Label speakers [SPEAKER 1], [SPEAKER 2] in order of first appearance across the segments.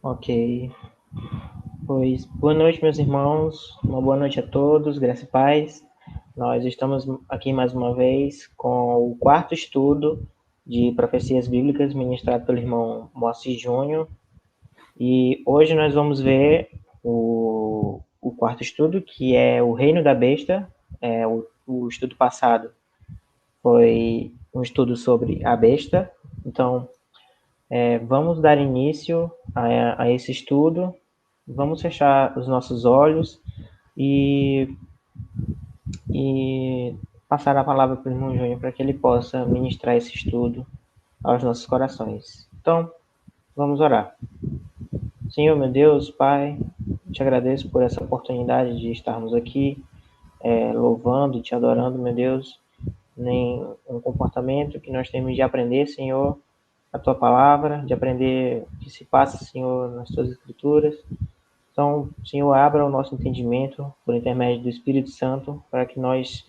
[SPEAKER 1] Ok. Pois, boa noite, meus irmãos. Uma boa noite a todos, graça e paz. Nós estamos aqui mais uma vez com o quarto estudo de profecias bíblicas ministrado pelo irmão Moacir Júnior. E hoje nós vamos ver o quarto estudo, que é o Reino da Besta. O estudo passado foi um estudo sobre a besta. Então, vamos dar início a esse estudo. Vamos fechar os nossos olhos e, e passar a palavra para o irmão Júnior para que ele possa ministrar esse estudo aos nossos corações. Então, vamos orar. Senhor, meu Deus, Pai, te agradeço por essa oportunidade de estarmos aqui louvando e te adorando, meu Deus, em um comportamento que nós temos de aprender, Senhor, a tua palavra, de aprender o que se passa, Senhor, nas tuas escrituras. Então, Senhor, abra o nosso entendimento por intermédio do Espírito Santo, para que nós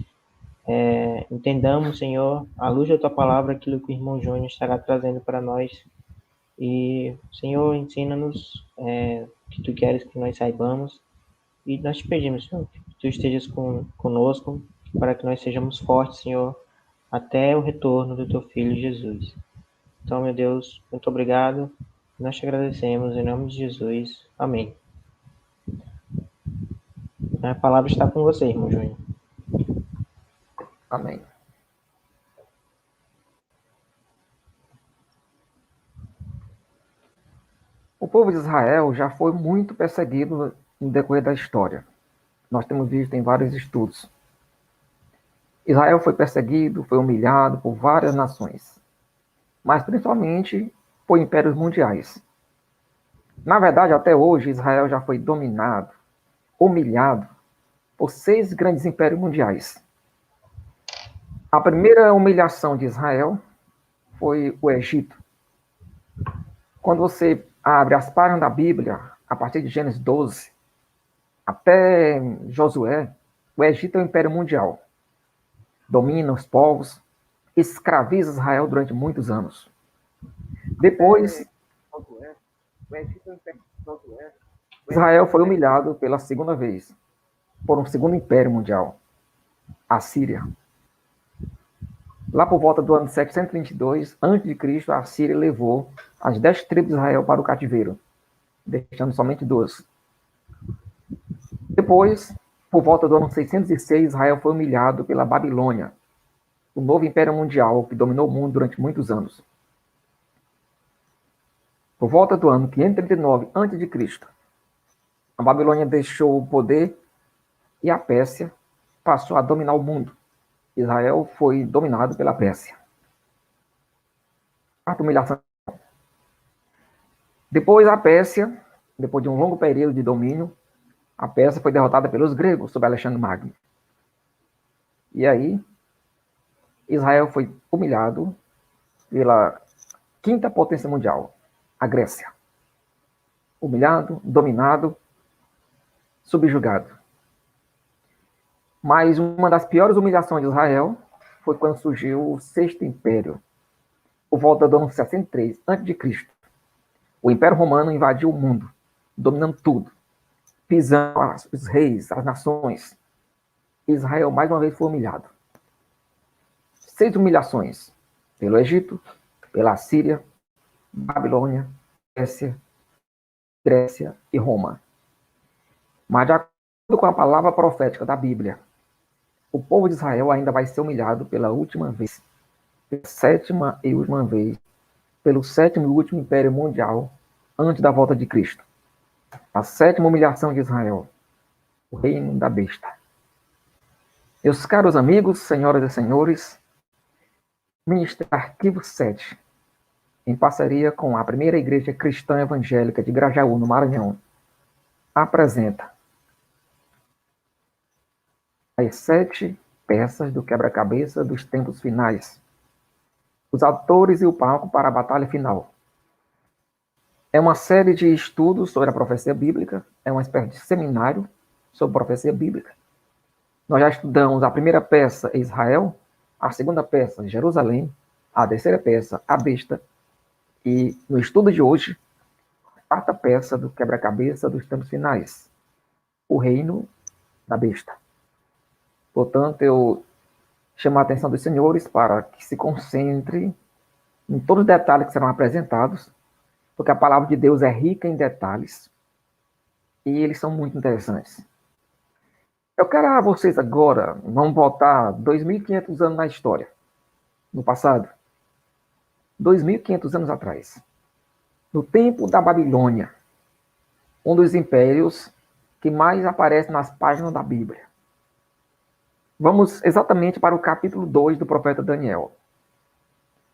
[SPEAKER 1] entendamos, Senhor, à luz da tua palavra, aquilo que o irmão Júnior estará trazendo para nós. E, Senhor, ensina-nos o que tu queres que nós saibamos. E nós te pedimos, Senhor, que tu estejas conosco, para que nós sejamos fortes, Senhor, até o retorno do teu Filho Jesus. Então, meu Deus, muito obrigado. Nós te agradecemos em nome de Jesus. Amém. A palavra está com você, irmão Júnior.
[SPEAKER 2] Amém. O povo de Israel já foi muito perseguido no decorrer da história. Nós temos visto em vários estudos. Israel foi perseguido, foi humilhado por várias nações, mas principalmente por impérios mundiais. Na verdade, até hoje, Israel já foi dominado, humilhado por 6 grandes impérios mundiais. A primeira humilhação de Israel foi o Egito. Quando você abre as páginas da Bíblia, a partir de Gênesis 12 até Josué, o Egito é o império mundial. Domina os povos, escraviza Israel durante muitos anos. Depois, Israel foi humilhado pela segunda vez por um segundo império mundial, a Síria. Lá por volta do ano 722 a.C., a Síria levou as 10 tribos de Israel para o cativeiro, deixando somente 2. Depois, por volta do ano 606, Israel foi humilhado pela Babilônia, o novo império mundial que dominou o mundo durante muitos anos. Por volta do ano 539 a.C., a Babilônia deixou o poder e a Pérsia passou a dominar o mundo. Israel foi dominado pela Pérsia. Quarta humilhação. Depois a Pérsia, depois de um longo período de domínio, a Pérsia foi derrotada pelos gregos sob Alexandre Magno. E aí, Israel foi humilhado pela quinta potência mundial, a Grécia. Humilhado, dominado, subjugado. Mas uma das piores humilhações de Israel foi quando surgiu o Sexto Império, por volta do ano 63 a.C. O Império Romano invadiu o mundo, dominando tudo, pisando os reis, as nações. Israel mais uma vez foi humilhado. 6 humilhações, pelo Egito, pela Síria, Babilônia, Pérsia, Grécia e Roma. Mas de acordo com a palavra profética da Bíblia, o povo de Israel ainda vai ser humilhado pela última vez, pela sétima e última vez, pelo sétimo e último império mundial, antes da volta de Cristo. A sétima humilhação de Israel, o reino da besta. Meus caros amigos, senhoras e senhores, Ministério Arquivo 7, em parceria com a primeira igreja cristã evangélica de Grajaú, no Maranhão, apresenta as 7 peças do quebra-cabeça dos tempos finais, os atores e o palco para a batalha final. É uma série de estudos sobre a profecia bíblica, é uma espécie de seminário sobre profecia bíblica. Nós já estudamos a primeira peça, Israel, a segunda peça, Jerusalém, a terceira peça, a besta, e no estudo de hoje, quarta peça do quebra-cabeça dos tempos finais, o reino da besta. Portanto, eu chamo a atenção dos senhores para que se concentre em todos os detalhes que serão apresentados, porque a palavra de Deus é rica em detalhes e eles são muito interessantes. Eu quero a vocês agora, vamos voltar 2.500 anos na história, no passado. 2.500 anos atrás. No tempo da Babilônia, um dos impérios que mais aparece nas páginas da Bíblia. Vamos exatamente para o capítulo 2 do profeta Daniel.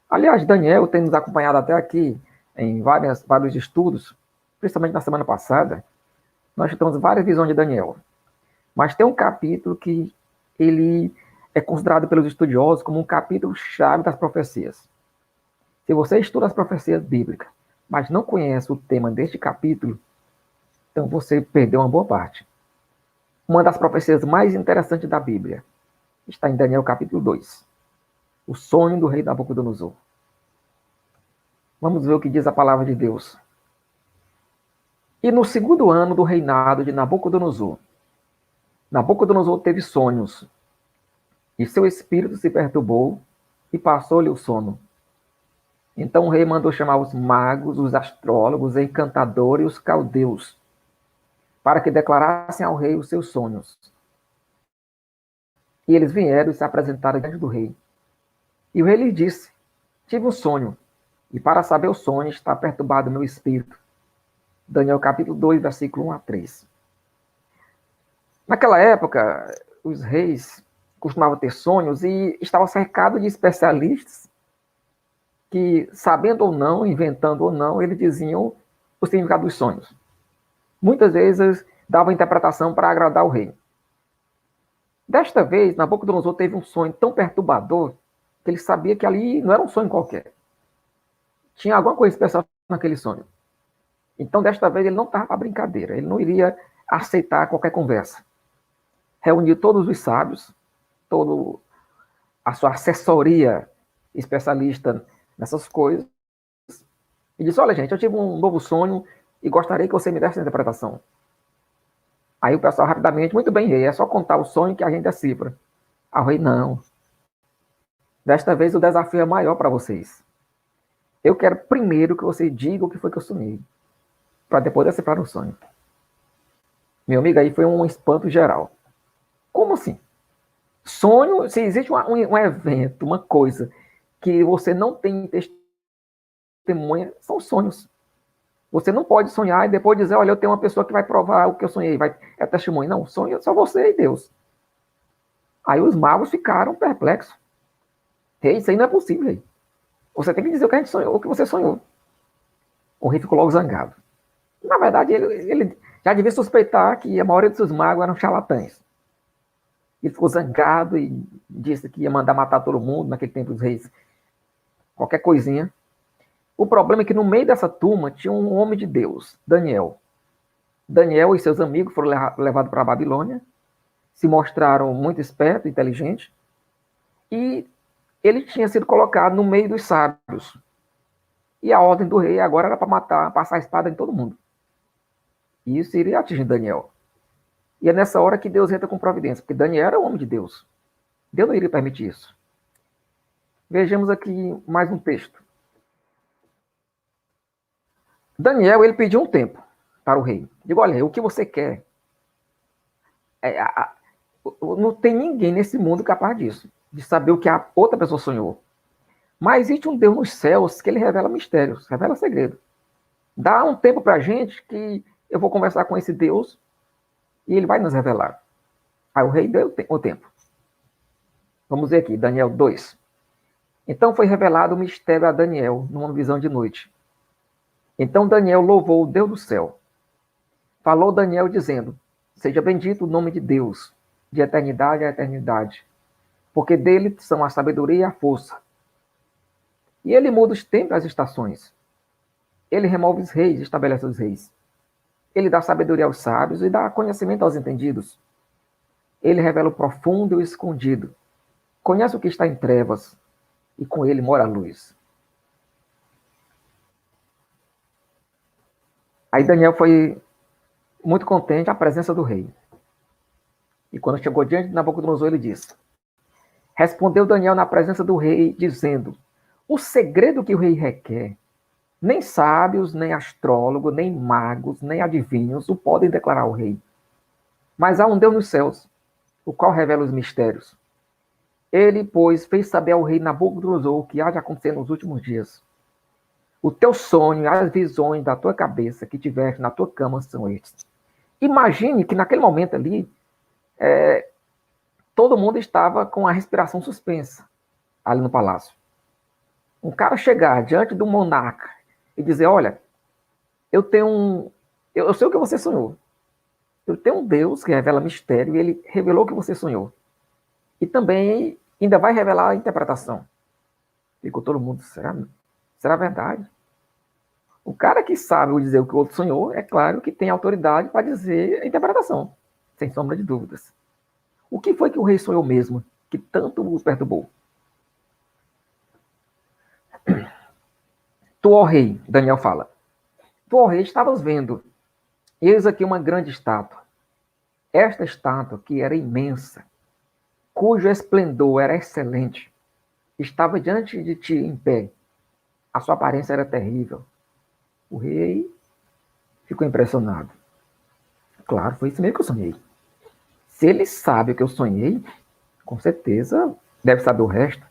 [SPEAKER 2] Aliás, Daniel tem nos acompanhado até aqui em vários estudos, principalmente na semana passada. Nós temos várias visões de Daniel. Mas tem um capítulo que ele é considerado pelos estudiosos como um capítulo-chave das profecias. Se você estuda as profecias bíblicas, mas não conhece o tema deste capítulo, então você perdeu uma boa parte. Uma das profecias mais interessantes da Bíblia está em Daniel capítulo 2. O sonho do rei Nabucodonosor. Vamos ver o que diz a palavra de Deus. E no segundo ano do reinado de Nabucodonosor, Nabucodonosor teve sonhos, e seu espírito se perturbou, e passou-lhe o sono. Então o rei mandou chamar os magos, os astrólogos, os encantadores e os caldeus, para que declarassem ao rei os seus sonhos. E eles vieram e se apresentaram diante do rei. E o rei lhes disse: tive um sonho, e para saber o sonho está perturbado o meu espírito. Daniel capítulo 2, versículo 1 a 3. Naquela época, os reis costumavam ter sonhos e estavam cercados de especialistas que, sabendo ou não, inventando ou não, eles diziam o significado dos sonhos. Muitas vezes davam interpretação para agradar o rei. Desta vez, Nabucodonosor teve um sonho tão perturbador que ele sabia que ali não era um sonho qualquer. Tinha alguma coisa especial naquele sonho. Então, desta vez, ele não estava para brincadeira. Ele não iria aceitar qualquer conversa. Reuniu todos os sábios, toda a sua assessoria especialista nessas coisas, e disse: olha, gente, eu tive um novo sonho e gostaria que você me desse a interpretação. Aí o pessoal rapidamente: muito bem, rei, é só contar o sonho que a gente decifra. Ah, o rei: não. Desta vez o desafio é maior para vocês. Eu quero primeiro que você diga o que foi que eu sonhei, para depois decifrar o sonho. Meu amigo, aí foi um espanto geral. Como assim? Sonho, se existe um evento, uma coisa que você não tem testemunha, são sonhos. Você não pode sonhar e depois dizer: olha, eu tenho uma pessoa que vai provar o que eu sonhei, é testemunho. Não, sonho é só você e Deus. Aí os magos ficaram perplexos. Rei, isso aí não é possível, rei. Você tem que dizer o que a gente sonhou, o que você sonhou. O rei ficou logo zangado. Na verdade, ele já devia suspeitar que a maioria dos seus magos eram charlatães. Ele ficou zangado e disse que ia mandar matar todo mundo. Naquele tempo, os reis, qualquer coisinha. O problema é que no meio dessa turma tinha um homem de Deus, Daniel. Daniel e seus amigos foram levados para a Babilônia, se mostraram muito espertos, inteligentes, e ele tinha sido colocado no meio dos sábios. E a ordem do rei agora era para matar, passar a espada em todo mundo. E isso iria atingir Daniel. E é nessa hora que Deus entra com providência, porque Daniel era o homem de Deus. Deus não iria permitir isso. Vejamos aqui mais um texto. Daniel, ele pediu um tempo para o rei. Digo: olha, o que você quer? Não tem ninguém nesse mundo capaz disso, de saber o que a outra pessoa sonhou. Mas existe um Deus nos céus que ele revela mistérios, revela segredo. Dá um tempo para a gente que eu vou conversar com esse Deus e ele vai nos revelar. Aí o rei deu o tempo. Vamos ver aqui, Daniel 2. Então foi revelado o mistério a Daniel numa visão de noite. Então Daniel louvou o Deus do céu. Falou Daniel dizendo: seja bendito o nome de Deus, de eternidade a eternidade, porque dele são a sabedoria e a força. E ele muda os tempos e as estações. Ele remove os reis e estabelece os reis. Ele dá sabedoria aos sábios e dá conhecimento aos entendidos. Ele revela o profundo e o escondido. Conhece o que está em trevas, e com ele mora a luz. Aí Daniel foi muito contente à presença do rei. E quando chegou diante de Nabucodonosor, ele disse: respondeu Daniel na presença do rei, dizendo: o segredo que o rei requer, nem sábios, nem astrólogos, nem magos, nem adivinhos o podem declarar ao rei. Mas há um Deus nos céus, o qual revela os mistérios. Ele, pois, fez saber ao rei Nabucodonosor o que há de acontecer nos últimos dias. O teu sonho e as visões da tua cabeça que tiveste na tua cama são estes. Imagine que naquele momento ali, todo mundo estava com a respiração suspensa ali no palácio. Um cara chegar diante do monarca e dizer: olha, eu sei o que você sonhou. Eu tenho um Deus que revela mistério e ele revelou o que você sonhou. E também ainda vai revelar a interpretação. Ficou todo mundo: será verdade? O cara que sabe dizer o que o outro sonhou, é claro que tem autoridade para dizer a interpretação, sem sombra de dúvidas. O que foi que o rei sonhou mesmo, que tanto o perturbou? Tu, ó rei, Daniel fala, tu, ó rei, estavas vendo, eis aqui uma grande estátua. Esta estátua, que era imensa, cujo esplendor era excelente, estava diante de ti em pé. A sua aparência era terrível. O rei ficou impressionado. Claro, foi isso mesmo que eu sonhei. Se ele sabe o que eu sonhei, com certeza deve saber o resto.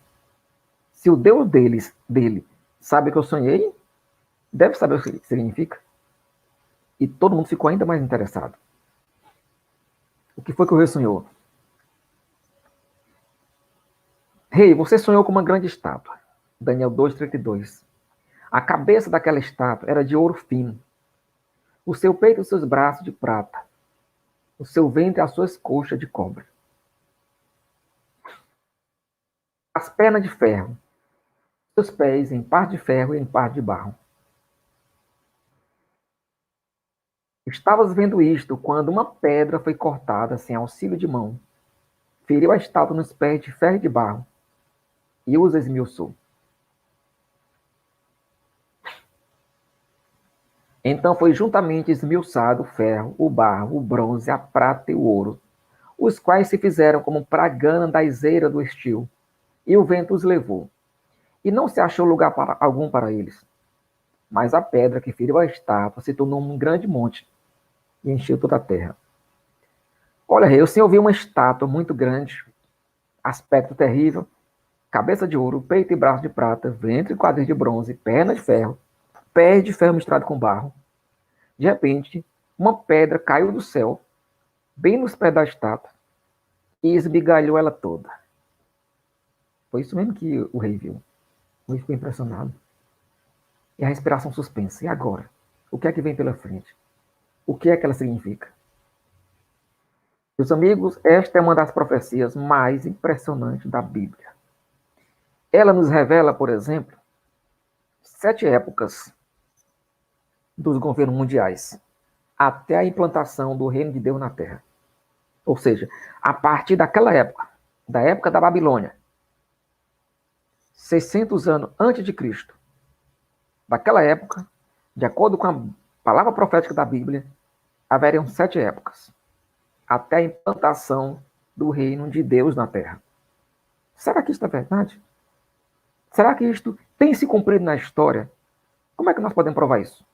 [SPEAKER 2] Se o Deus dele sabe o que eu sonhei, deve saber o que significa. E todo mundo ficou ainda mais interessado. O que foi que o rei sonhou? Rei, você sonhou com uma grande estátua. Daniel 2:32. A cabeça daquela estátua era de ouro fino. O seu peito e os seus braços de prata. O seu ventre e as suas coxas de cobre. As pernas de ferro. Seus pés em par de ferro e em par de barro. Estavas vendo isto quando uma pedra foi cortada sem auxílio de mão. Feriu a estátua nos pés de ferro e de barro. E os esmiuçou. Então foi juntamente esmiuçado o ferro, o barro, o bronze, a prata e o ouro, os quais se fizeram como pragana da iseira do estio, e o vento os levou. E não se achou lugar algum para eles. Mas a pedra que feriu a estátua se tornou um grande monte e encheu toda a terra. Olha, rei, o senhor viu uma estátua muito grande, aspecto terrível, cabeça de ouro, peito e braço de prata, ventre e quadril de bronze, perna de ferro, pés de ferro misturado com barro. De repente, uma pedra caiu do céu, bem nos pés da estátua, e esmigalhou ela toda. Foi isso mesmo que o rei viu. O rei ficou impressionado. E a respiração suspensa. E agora? O que é que vem pela frente? O que é que ela significa? Meus amigos, esta é uma das profecias mais impressionantes da Bíblia. Ela nos revela, por exemplo, 7 épocas dos governos mundiais, até a implantação do reino de Deus na Terra. Ou seja, a partir daquela época, da época da Babilônia, 600 anos antes de Cristo, daquela época, de acordo com a palavra profética da Bíblia, haveriam 7 épocas, até a implantação do reino de Deus na Terra. Será que isso é verdade? Será que isto tem se cumprido na história? Como é que nós podemos provar isso?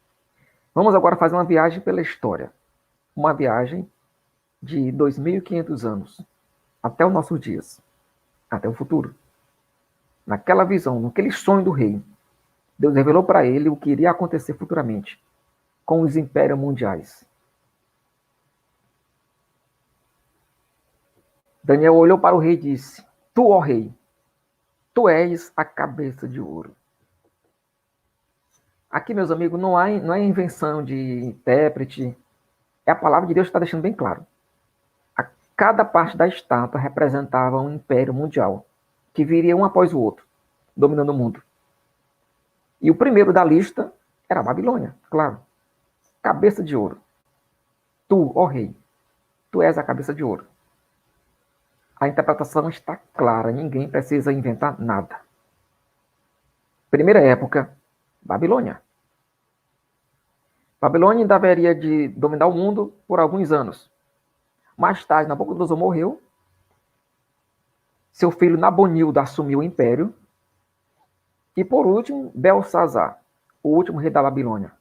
[SPEAKER 2] Vamos agora fazer uma viagem pela história. Uma viagem de 2.500 anos, até os nossos dias, até o futuro. Naquela visão, naquele sonho do rei, Deus revelou para ele o que iria acontecer futuramente com os impérios mundiais. Daniel olhou para o rei e disse: tu, ó rei, tu és a cabeça de ouro. Aqui, meus amigos, não é invenção de intérprete. É a palavra de Deus que está deixando bem claro. Cada parte da estátua representava um império mundial, que viria um após o outro, dominando o mundo. E o primeiro da lista era a Babilônia, claro. Cabeça de ouro. Tu, ó rei, tu és a cabeça de ouro. A interpretação está clara, ninguém precisa inventar nada. Primeira época, Babilônia. Babilônia ainda haveria de dominar o mundo por alguns anos. Mais tarde, Nabucodonosor morreu. Seu filho Nabonildo assumiu o império. E por último, Belsazar, o último rei da Babilônia.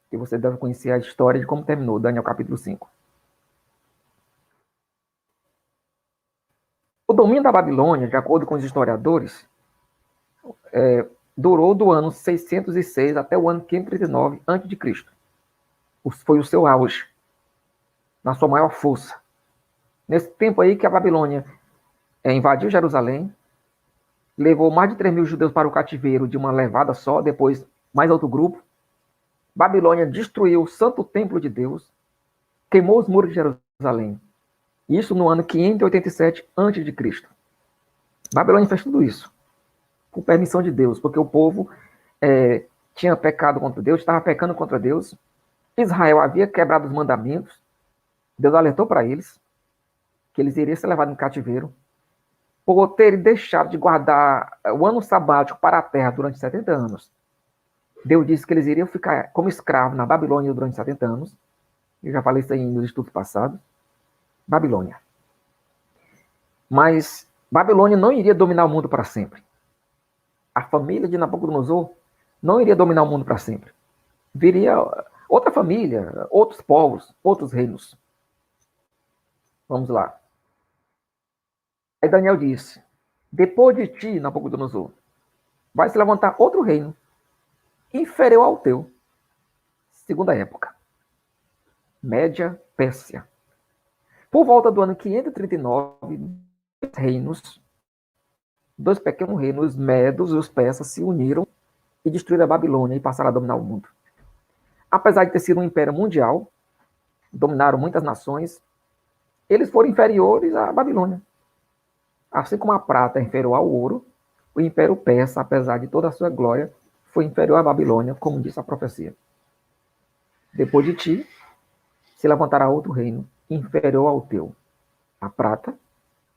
[SPEAKER 2] Que você deve conhecer a história de como terminou, Daniel capítulo 5. O domínio da Babilônia, de acordo com os historiadores, durou do ano 606 até o ano 539 a.C. Foi o seu auge, na sua maior força. Nesse tempo aí que a Babilônia invadiu Jerusalém, levou mais de 3.000 judeus para o cativeiro de uma levada só, depois mais outro grupo. Babilônia destruiu o santo templo de Deus, queimou os muros de Jerusalém. Isso no ano 587 a.C. Babilônia fez tudo isso, por permissão de Deus, porque o povo tinha pecado contra Deus, estava pecando contra Deus. Israel havia quebrado os mandamentos. Deus alertou para eles que eles iriam ser levados em cativeiro por terem deixado de guardar o ano sabático para a terra durante 70 anos. Deus disse que eles iriam ficar como escravos na Babilônia durante 70 anos. Eu já falei isso aí nos estudos passados. Babilônia. Mas Babilônia não iria dominar o mundo para sempre. A família de Nabucodonosor não iria dominar o mundo para sempre. Viria outra família, outros povos, outros reinos. Vamos lá. Aí Daniel disse: depois de ti, Nabucodonosor, vai se levantar outro reino, inferior ao teu. Segunda época. Média Pérsia. Por volta do ano 539, dois pequenos reinos, os medos e os persas, se uniram e destruíram a Babilônia e passaram a dominar o mundo. Apesar de ter sido um império mundial, dominaram muitas nações, eles foram inferiores à Babilônia. Assim como a prata é inferior ao ouro, o Império Persa, apesar de toda a sua glória, foi inferior à Babilônia, como disse a profecia. Depois de ti, se levantará outro reino, inferior ao teu. A prata,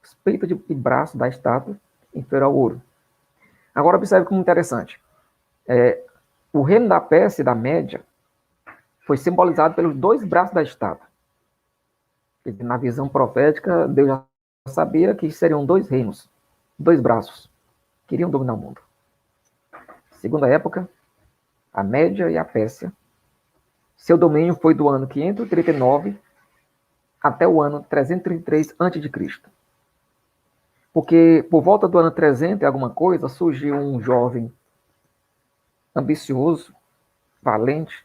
[SPEAKER 2] os peitos e braços da estátua, inferior ao ouro. Agora observe como interessante. O reino da Pérsia e da Média foi simbolizado pelos dois braços da estátua. Na visão profética, Deus já sabia que seriam dois reinos, dois braços, que iriam dominar o mundo. Segunda época, a Média e a Pérsia. Seu domínio foi do ano 539 até o ano 333 a.C. Porque por volta do ano 300 e alguma coisa, surgiu um jovem ambicioso, valente,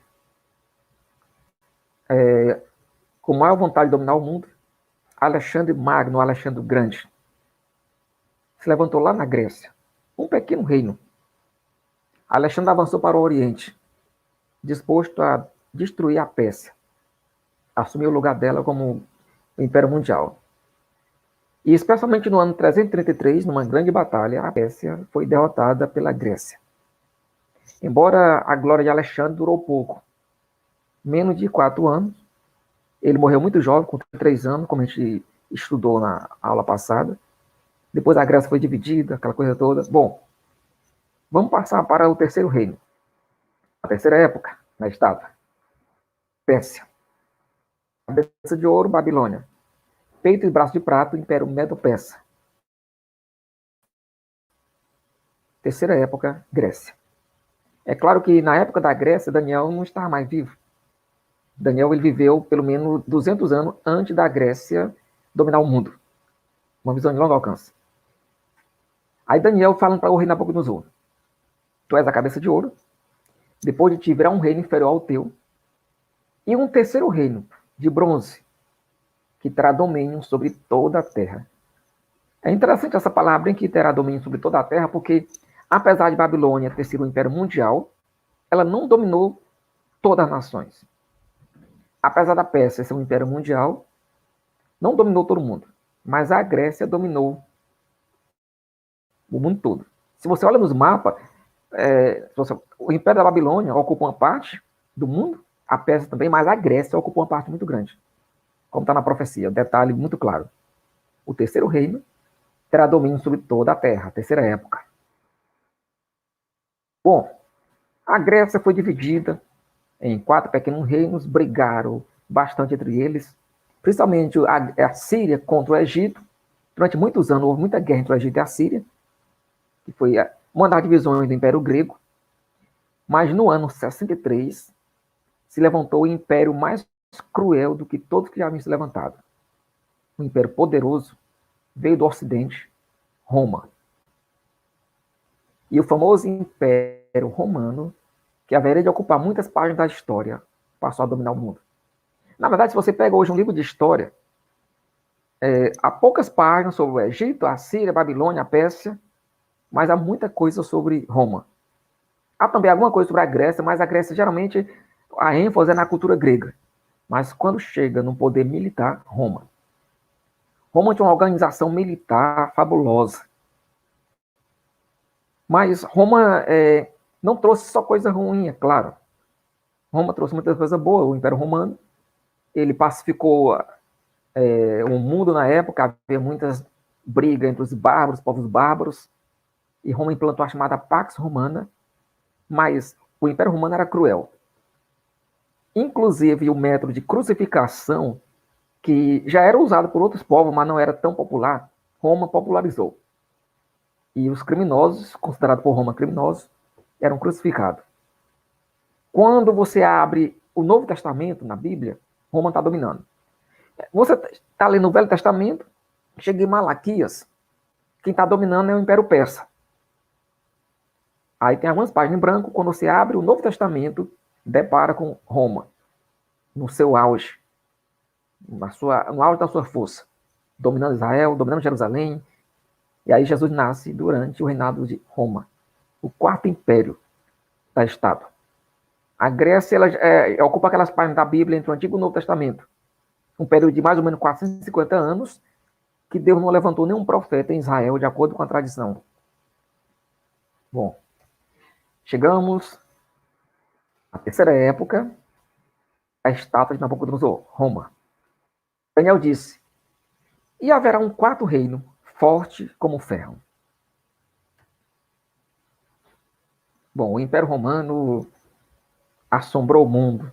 [SPEAKER 2] com maior vontade de dominar o mundo, Alexandre Magno, Alexandre o Grande. Se levantou lá na Grécia, um pequeno reino. Alexandre avançou para o Oriente, disposto a destruir a Pérsia, assumiu o lugar dela como o Império Mundial. E especialmente no ano 333, numa grande batalha, a Pérsia foi derrotada pela Grécia. Embora a glória de Alexandre durou pouco, menos de 4 anos, ele morreu muito jovem, com 3 anos, como a gente estudou na aula passada. Depois a Grécia foi dividida, aquela coisa toda. Bom, vamos passar para o terceiro reino. A terceira época, na estátua. Pérsia. Cabeça de ouro, Babilônia. Peito e braço de prata, Império Medo-Persa. Terceira época, Grécia. É claro que na época da Grécia, Daniel não estava mais vivo. Daniel ele viveu pelo menos 200 anos antes da Grécia dominar o mundo. Uma visão de longo alcance. Aí Daniel fala para o rei Nabucodonosor: tu és a cabeça de ouro, depois de ti virá um reino inferior ao teu, e um terceiro reino, de bronze, que terá domínio sobre toda a terra. É interessante essa palavra em que terá domínio sobre toda a terra, porque apesar de Babilônia ter sido um império mundial, ela não dominou todas as nações. Apesar da Pérsia ser um império mundial, não dominou todo mundo, mas a Grécia dominou o mundo todo. Se você olha nos mapas, o Império da Babilônia ocupa uma parte do mundo, a Pérsia também, mas a Grécia ocupa uma parte muito grande. Como está na profecia, detalhe muito claro. O terceiro reino terá domínio sobre toda a terra, a terceira época. Bom, a Grécia foi dividida, em 4 pequenos reinos, brigaram bastante entre eles, principalmente a Síria contra o Egito. Durante muitos anos houve muita guerra entre o Egito e a Síria, que foi uma das divisões do Império Grego. Mas no ano 63 se levantou o império mais cruel do que todos que já haviam se levantado. Um império poderoso veio do Ocidente, Roma. E o famoso Império Romano, que haveria de ocupar muitas páginas da história, passou a dominar o mundo. Na verdade, se você pega hoje um livro de história, há poucas páginas sobre o Egito, a Síria, a Babilônia, a Pérsia, mas há muita coisa sobre Roma. Há também alguma coisa sobre a Grécia, mas a Grécia, geralmente, a ênfase é na cultura grega. Mas quando chega no poder militar, Roma. Roma tinha uma organização militar fabulosa. Mas Roma não trouxe só coisa ruim, é claro. Roma trouxe muita coisa boa. O Império Romano, ele pacificou o mundo na época, havia muitas brigas entre os bárbaros, povos bárbaros, e Roma implantou a chamada Pax Romana, mas o Império Romano era cruel. Inclusive, o método de crucificação, que já era usado por outros povos, mas não era tão popular, Roma popularizou. E os criminosos, considerados por Roma criminosos, eram crucificados. Quando você abre o Novo Testamento na Bíblia, Roma está dominando. Você está lendo o Velho Testamento, chega em Malaquias, quem está dominando é o Império Persa. Aí tem algumas páginas em branco, quando você abre o Novo Testamento, depara com Roma, no seu auge, no auge da sua força, dominando Israel, dominando Jerusalém. E aí Jesus nasce durante o reinado de Roma, o quarto império da estátua. A Grécia ela ocupa aquelas páginas da Bíblia entre o Antigo e o Novo Testamento, um período de mais ou menos 450 anos, que Deus não levantou nenhum profeta em Israel, de acordo com a tradição. Bom, chegamos à terceira época, a estátua de Nabucodonosor, Roma. Daniel disse, e haverá um quarto reino, forte como ferro. Bom, o Império Romano assombrou o mundo,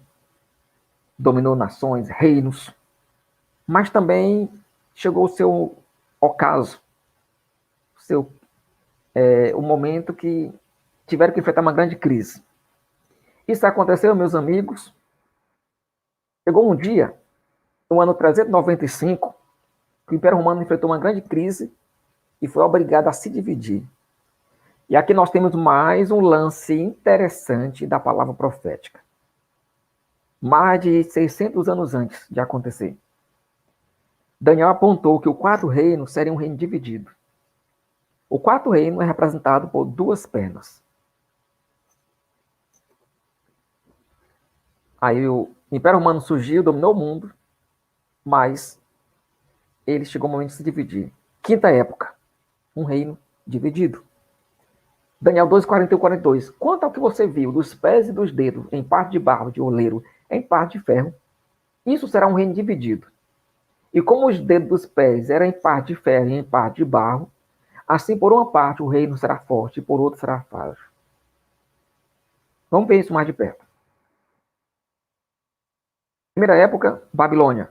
[SPEAKER 2] dominou nações, reinos, mas também chegou o seu ocaso, o momento que tiveram que enfrentar uma grande crise. Isso aconteceu, meus amigos, chegou um dia, no ano 395, que o Império Romano enfrentou uma grande crise e foi obrigado a se dividir. E aqui nós temos mais um lance interessante da palavra profética. Mais de 600 anos antes de acontecer, Daniel apontou que o quarto reino seria um reino dividido. O quarto reino é representado por 2 pernas. Aí o Império Romano surgiu, dominou o mundo, mas ele chegou ao momento de se dividir. Quinta época, um reino dividido. Daniel 2, 41 e 42. Quanto ao que você viu dos pés e dos dedos, em parte de barro, de oleiro, em parte de ferro, isso será um reino dividido. E como os dedos dos pés eram em parte de ferro e em parte de barro, assim por uma parte o reino será forte e por outra será frágil. Vamos ver isso mais de perto. Primeira época, Babilônia.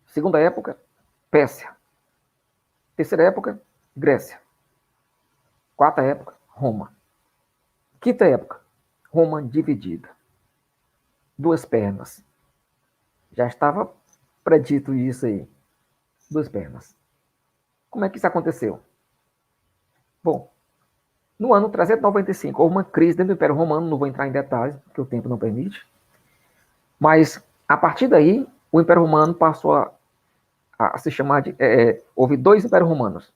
[SPEAKER 2] Segunda época, Pérsia. Terceira época, Grécia. Quarta época, Roma. Quinta época, Roma dividida. 2 pernas. Já estava predito isso aí. 2 pernas. Como é que isso aconteceu? Bom, no ano 395, houve uma crise dentro do Império Romano, não vou entrar em detalhes, porque o tempo não permite. Mas, a partir daí, o Império Romano passou a se chamar de... houve 2 Impérios Romanos.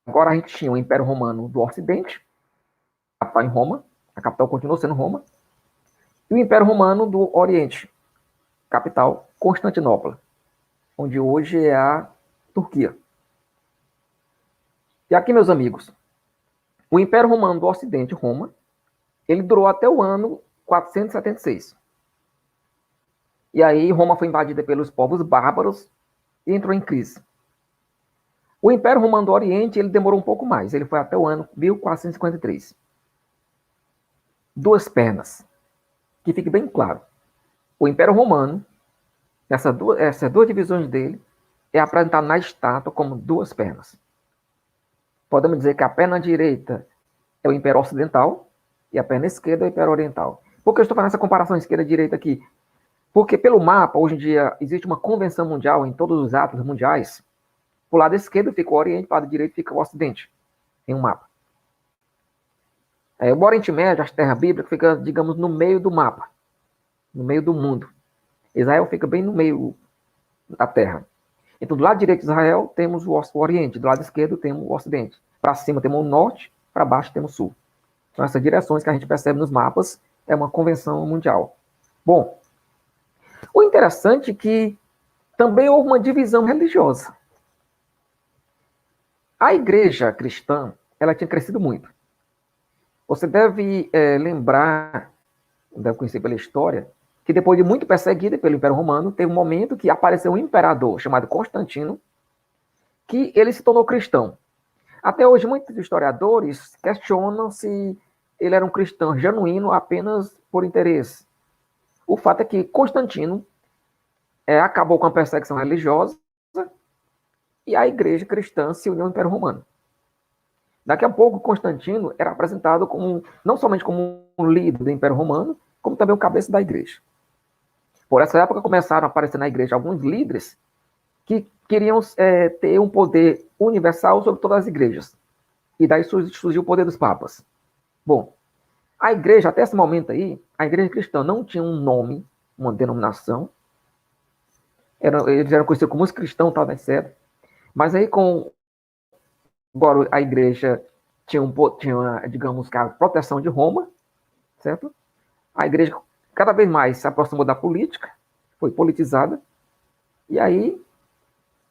[SPEAKER 2] Agora a gente tinha o Império Romano do Ocidente, capital em Roma, a capital continuou sendo Roma, e o Império Romano do Oriente, capital Constantinopla, onde hoje é a Turquia. E aqui, meus amigos, o Império Romano do Ocidente, Roma, ele durou até o ano 476. E aí Roma foi invadida pelos povos bárbaros e entrou em crise. O Império Romano do Oriente, ele demorou um pouco mais, ele foi até o ano 1453. 2 pernas. que fique bem claro. O Império Romano, essas duas divisões dele, é apresentado na estátua como duas pernas. Podemos dizer que a perna direita é o Império Ocidental e a perna esquerda é o Império Oriental. Por que eu estou fazendo essa comparação esquerda-direita aqui? Porque pelo mapa, hoje em dia, existe uma convenção mundial em todos os atos mundiais. Para o lado esquerdo fica o Oriente, para o lado direito fica o Ocidente, em um mapa. O Oriente Médio, a terra bíblica, fica, digamos, no meio do mapa, no meio do mundo. Israel fica bem no meio da terra. Então, do lado direito de Israel, temos o Oriente, do lado esquerdo, temos o Ocidente. Para cima, temos o Norte, para baixo, temos o Sul. Então, essas direções que a gente percebe nos mapas é uma convenção mundial. Bom, o interessante é que também houve uma divisão religiosa. A igreja cristã, ela tinha crescido muito. Você deve lembrar, deve conhecer pela história, que depois de muito perseguida pelo Império Romano, teve um momento que apareceu um imperador chamado Constantino, que ele se tornou cristão. Até hoje, muitos historiadores questionam se ele era um cristão genuíno apenas por interesse. O fato é que Constantino acabou com a perseguição religiosa e a igreja cristã se uniu ao Império Romano. Daqui a pouco, Constantino era apresentado como, não somente como um líder do Império Romano, como também o cabeça da igreja. Por essa época, começaram a aparecer na igreja alguns líderes que queriam ter um poder universal sobre todas as igrejas. E daí surgiu o poder dos papas. Bom, a igreja, até esse momento aí, a igreja cristã não tinha um nome, uma denominação. Eles eram conhecidos como os cristãos, tal, etc. Mas aí, agora a igreja tinha, digamos, a proteção de Roma, certo? A igreja cada vez mais se aproximou da política, foi politizada, e aí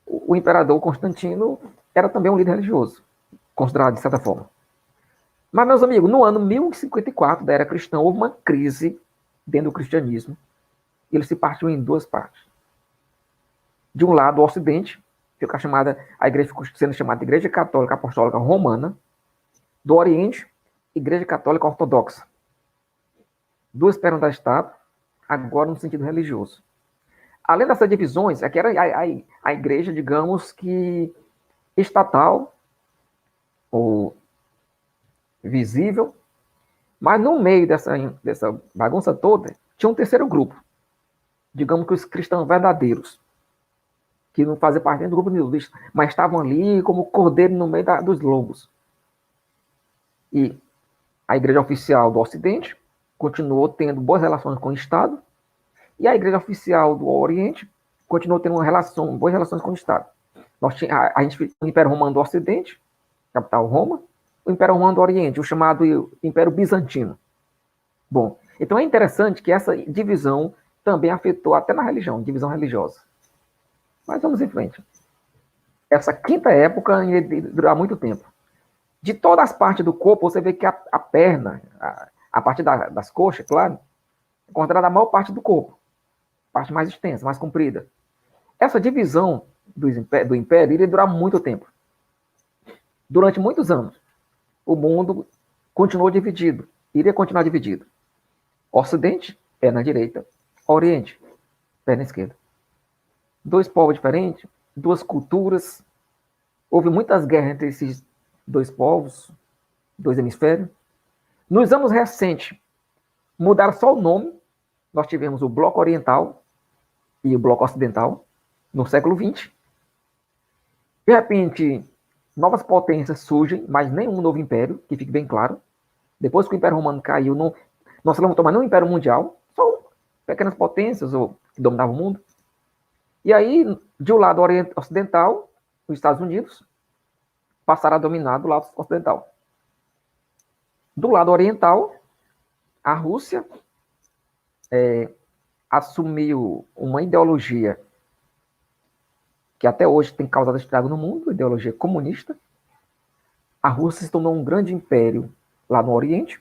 [SPEAKER 2] o imperador Constantino era também um líder religioso, considerado de certa forma. Mas, meus amigos, no ano 1054 da era cristã, houve uma crise dentro do cristianismo, e ele se partiu em duas partes. De um lado, o Ocidente, a igreja ficou sendo chamada de Igreja Católica Apostólica Romana. Do Oriente, Igreja Católica Ortodoxa. Duas pernas da estátua, agora no sentido religioso. Além dessas divisões, aqui era a igreja, digamos que estatal, ou visível, mas no meio dessa bagunça toda, tinha um terceiro grupo, digamos que os cristãos verdadeiros, que não faziam parte do grupo de mas estavam ali como cordeiro no meio dos lobos. E a igreja oficial do Ocidente continuou tendo boas relações com o Estado, e a igreja oficial do Oriente continuou tendo boas relações com o Estado. A gente tinha o Império Romano do Ocidente, capital Roma, o Império Romano do Oriente, o chamado Império Bizantino. Bom, então é interessante que essa divisão também afetou até na religião, divisão religiosa. Mas vamos em frente. Essa quinta época ia durar muito tempo. De todas as partes do corpo, você vê que a perna, a parte das coxas, claro, é considerada a maior parte do corpo. Parte mais extensa, mais comprida. Essa divisão do império iria durar muito tempo. Durante muitos anos, o mundo continuou dividido. Iria continuar dividido. Ocidente, perna direita. Oriente, perna esquerda. Dois povos diferentes, duas culturas. Houve muitas guerras entre esses dois povos, dois hemisférios. Nos anos recentes, mudaram só o nome. Nós tivemos o Bloco Oriental e o Bloco Ocidental, no século XX. De repente, novas potências surgem, mas nenhum novo império, que fique bem claro. Depois que o Império Romano caiu, não se levantou mais nenhum império mundial, só pequenas potências que dominavam o mundo. E aí, de um lado ocidental, os Estados Unidos passaram a dominar do lado ocidental. Do lado oriental, a Rússia assumiu uma ideologia que até hoje tem causado estrago no mundo, ideologia comunista. A Rússia se tornou um grande império lá no Oriente,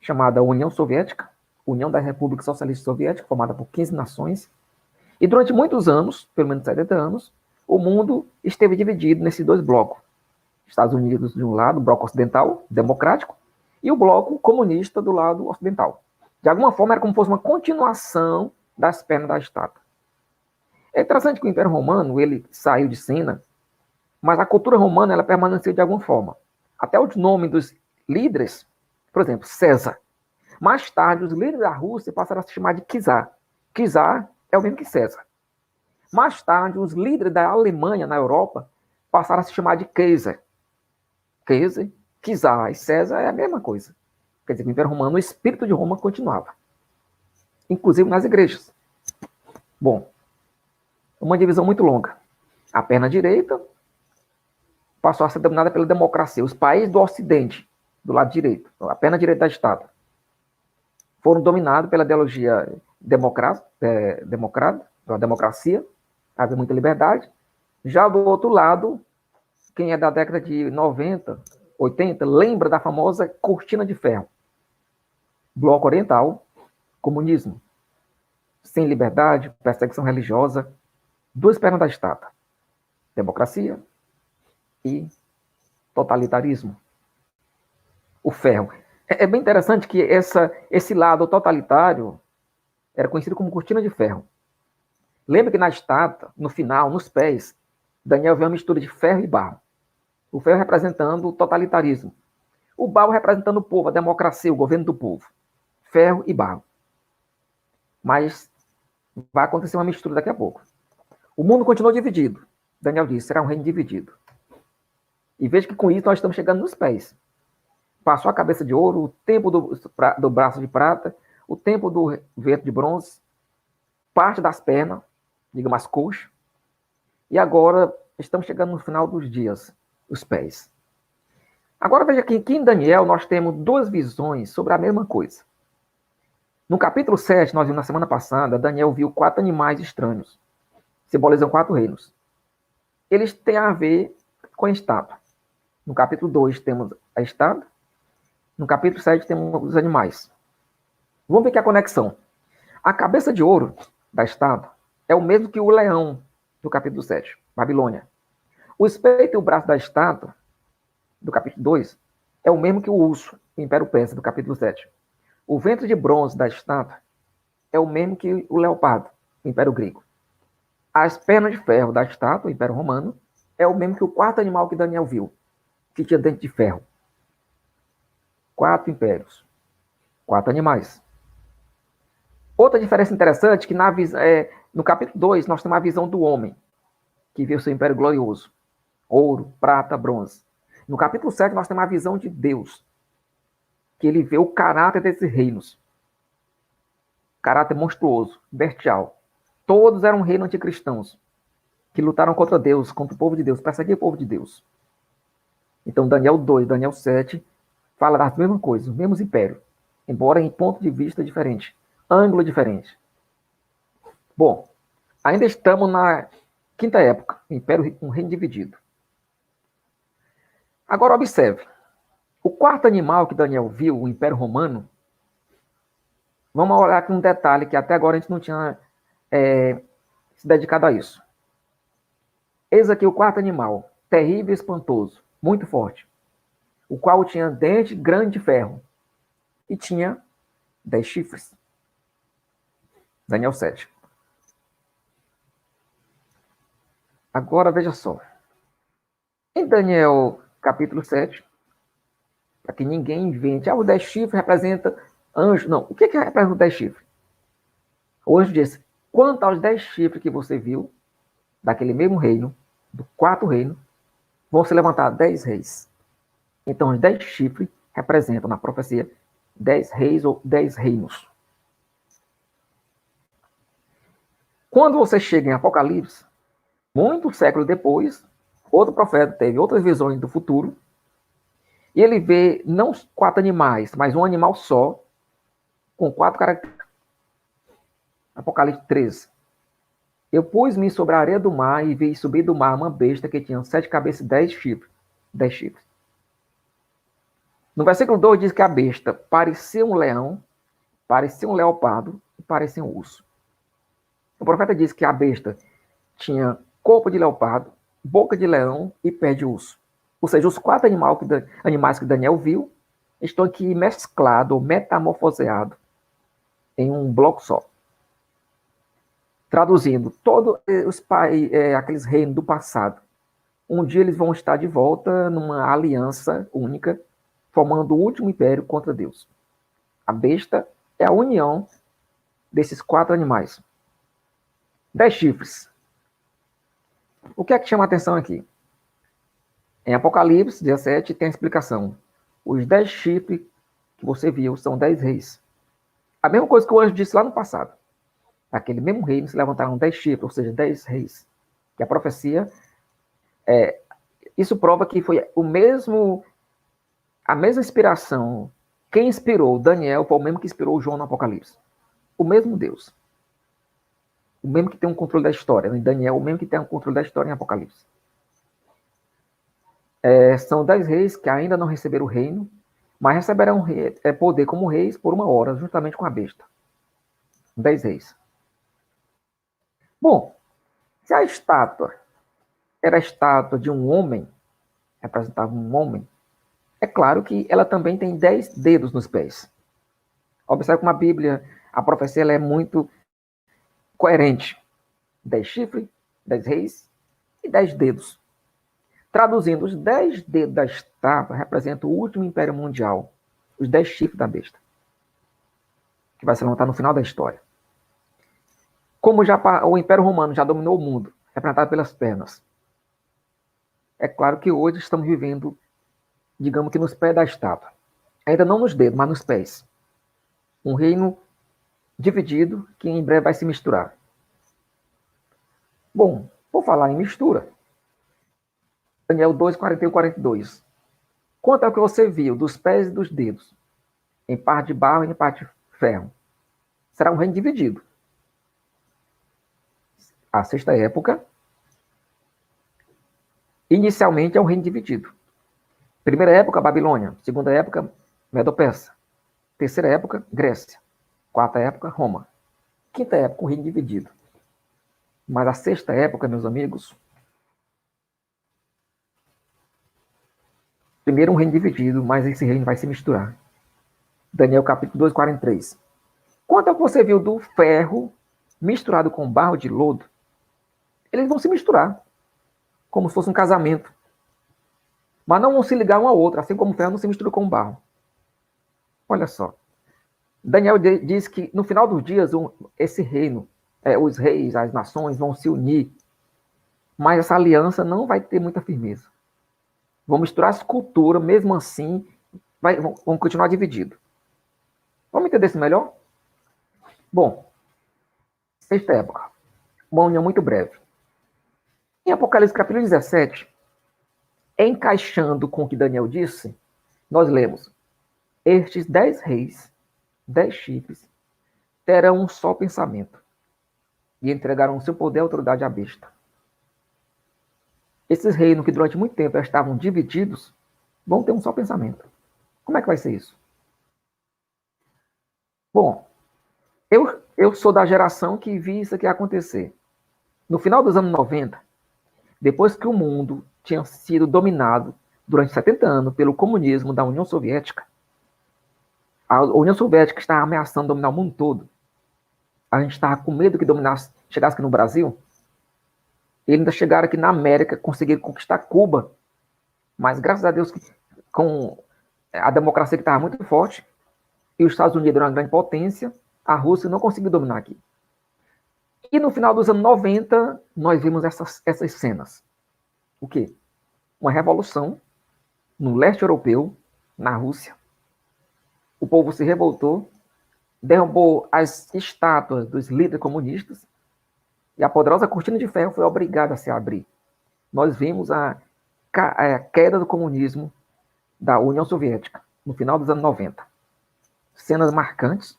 [SPEAKER 2] chamada União Soviética, União das Repúblicas Socialistas Soviéticas, formada por 15 nações. E durante muitos anos, pelo menos 70 anos, o mundo esteve dividido nesses dois blocos. Estados Unidos de um lado, o bloco ocidental, democrático, e o bloco comunista do lado ocidental. De alguma forma, era como se fosse uma continuação das pernas da estátua. É interessante que o Império Romano, ele saiu de cena, mas a cultura romana, ela permaneceu de alguma forma. Até os nomes dos líderes, por exemplo, César. Mais tarde, os líderes da Rússia passaram a se chamar de czar. Czar é o mesmo que César. Mais tarde, os líderes da Alemanha, na Europa, passaram a se chamar de Kaiser. Kaiser, czar e César é a mesma coisa. Quer dizer, o Império Romano, o espírito de Roma continuava. Inclusive nas igrejas. Bom, uma divisão muito longa. A perna direita passou a ser dominada pela democracia. Os países do Ocidente, do lado direito, a perna direita da estátua, foram dominados pela ideologia democrata, da democracia, havia muita liberdade. Já do outro lado, quem é da década de 90, 80, lembra da famosa cortina de ferro. Bloco Oriental, comunismo, sem liberdade, perseguição religiosa, duas pernas da estátua, democracia e totalitarismo. O ferro. É bem interessante que esse lado totalitário era conhecido como cortina de ferro. Lembra que na estátua, no final, nos pés, Daniel vê uma mistura de ferro e barro. O ferro representando o totalitarismo. O barro representando o povo, a democracia, o governo do povo. Ferro e barro. Mas vai acontecer uma mistura daqui a pouco. O mundo continuou dividido. Daniel disse, será um reino dividido. E veja que com isso nós estamos chegando nos pés. Passou a cabeça de ouro, o tempo do braço de prata, o tempo do vento de bronze, parte das pernas, digamos as coxas, e agora estamos chegando no final dos dias, os pés. Agora veja que aqui em Daniel nós temos duas visões sobre a mesma coisa. No capítulo 7, nós vimos na semana passada, Daniel viu 4 animais estranhos, simbolizam 4 reinos. Eles têm a ver com a estátua. No capítulo 2 temos a estátua, no capítulo 7 temos os animais. Vamos ver aqui a conexão. A cabeça de ouro da estátua é o mesmo que o leão do capítulo 7, Babilônia. O peito e o braço da estátua, do capítulo 2, é o mesmo que o urso, o Império Persa, do capítulo 7. O ventre de bronze da estátua é o mesmo que o leopardo, o Império Grego. As pernas de ferro da estátua, o Império Romano, é o mesmo que o quarto animal que Daniel viu, que tinha dente de ferro. 4 impérios, 4 animais. Outra diferença interessante é que no capítulo 2 nós temos a visão do homem, que vê o seu império glorioso. Ouro, prata, bronze. No capítulo 7 nós temos a visão de Deus, que ele vê o caráter desses reinos. Caráter monstruoso, bestial. Todos eram reinos anticristãos, que lutaram contra Deus, contra o povo de Deus, perseguiam o povo de Deus. Então Daniel 2, Daniel 7, fala das mesmas coisas, os mesmos impérios, embora em ponto de vista diferente, ângulo diferente. Bom, ainda estamos na quinta época, império, um reino dividido. Agora observe, o quarto animal que Daniel viu, o Império Romano, vamos olhar aqui um detalhe que até agora a gente não tinha se dedicado a isso. Eis aqui o quarto animal, terrível e espantoso, muito forte, o qual tinha dente grande de ferro e tinha 10 chifres. Daniel 7. Agora veja só. Em Daniel capítulo 7, para que ninguém invente, os 10 chifres representa anjo. Não, o que representa os 10 chifres? O anjo disse, quanto aos 10 chifres que você viu, daquele mesmo reino, do quarto reino, vão se levantar 10 reis. Então, os 10 chifres representam, na profecia, 10 reis ou 10 reinos. Quando você chega em Apocalipse, muitos séculos depois, outro profeta teve outras visões do futuro, e ele vê não 4 animais, mas um animal só, com 4 características. Apocalipse 13. Eu pus-me sobre a areia do mar e vi subir do mar uma besta que tinha 7 cabeças e 10 chifres. 10 chifres. No versículo 2 diz que a besta parecia um leão, parecia um leopardo e parecia um urso. O profeta diz que a besta tinha corpo de leopardo, boca de leão e pé de urso. Ou seja, os 4 animais que Daniel viu estão aqui mesclados ou metamorfoseados em um bloco só. Traduzindo, todos aqueles reinos do passado, um dia eles vão estar de volta numa aliança única, formando o último império contra Deus. A besta é a união desses 4 animais. 10 chifres. O que é que chama a atenção aqui? Em Apocalipse 17 tem a explicação. Os 10 chifres que você viu são 10 reis. A mesma coisa que o anjo disse lá no passado. Aquele mesmo reino se levantaram 10 chifres, ou seja, 10 reis. Que a profecia, isso prova que foi a mesma inspiração. Quem inspirou Daniel foi o mesmo que inspirou João no Apocalipse. O mesmo Deus. O mesmo que tem um controle da história. Em Daniel, o mesmo que tem um controle da história em Apocalipse. São 10 reis que ainda não receberam o reino, mas receberão poder como reis por 1 hora, juntamente com a besta. 10 reis. Bom, se a estátua era a estátua de um homem, representava um homem, é claro que ela também tem 10 dedos nos pés. Observe como a Bíblia, a profecia, ela é muito coerente. 10 chifres, 10 reis e 10 dedos. Traduzindo, os 10 dedos da estátua representam o último império mundial, os 10 chifres da besta, que vai se levantar no final da história. Como o Império Romano já dominou o mundo, representado pelas pernas, é claro que hoje estamos vivendo, digamos que nos pés da estátua. Ainda não nos dedos, mas nos pés. Um reino dividido que em breve vai se misturar. Bom, vou falar em mistura. Daniel 2, 41 e 42. Quanto ao que você viu dos pés e dos dedos, em parte de barro e em parte de ferro, será um reino dividido. A sexta época, inicialmente, é um reino dividido. Primeira época, Babilônia. Segunda época, Medo-Persa. Terceira época, Grécia. Quarta época, Roma. Quinta época, um reino dividido. Mas a sexta época, meus amigos, primeiro um reino dividido, mas esse reino vai se misturar. Daniel capítulo 2, 43. Quanto ao que você viu do ferro misturado com barro de lodo, eles vão se misturar, como se fosse um casamento. Mas não vão se ligar um ao outro, assim como o ferro não se mistura com o barro. Olha só. Daniel diz que no final dos dias, esse reino, os reis, as nações vão se unir, mas essa aliança não vai ter muita firmeza. Vão misturar as culturas, mesmo assim, vão continuar divididos. Vamos entender isso melhor? Bom, sexta época, uma união muito breve. Em Apocalipse capítulo 17, encaixando com o que Daniel disse, nós lemos: estes 10 reis, 10 chifres, terão um só pensamento e entregarão seu poder e autoridade à besta. Esses reinos que durante muito tempo estavam divididos, vão ter um só pensamento. Como é que vai ser isso? Bom, eu sou da geração que vi isso aqui acontecer. No final dos anos 90, depois que o mundo tinha sido dominado durante 70 anos pelo comunismo da União Soviética, a União Soviética estava ameaçando dominar o mundo todo. A gente estava com medo que chegasse aqui no Brasil. Eles ainda chegaram aqui na América, conseguiram conquistar Cuba. Mas, graças a Deus, com a democracia que estava muito forte, e os Estados Unidos eram uma grande potência, a Rússia não conseguiu dominar aqui. E no final dos anos 90, nós vimos essas cenas. O quê? Uma revolução no leste europeu, na Rússia. O povo se revoltou, derrubou as estátuas dos líderes comunistas, e a poderosa cortina de ferro foi obrigada a se abrir. Nós vimos a queda do comunismo da União Soviética, no final dos anos 90. Cenas marcantes,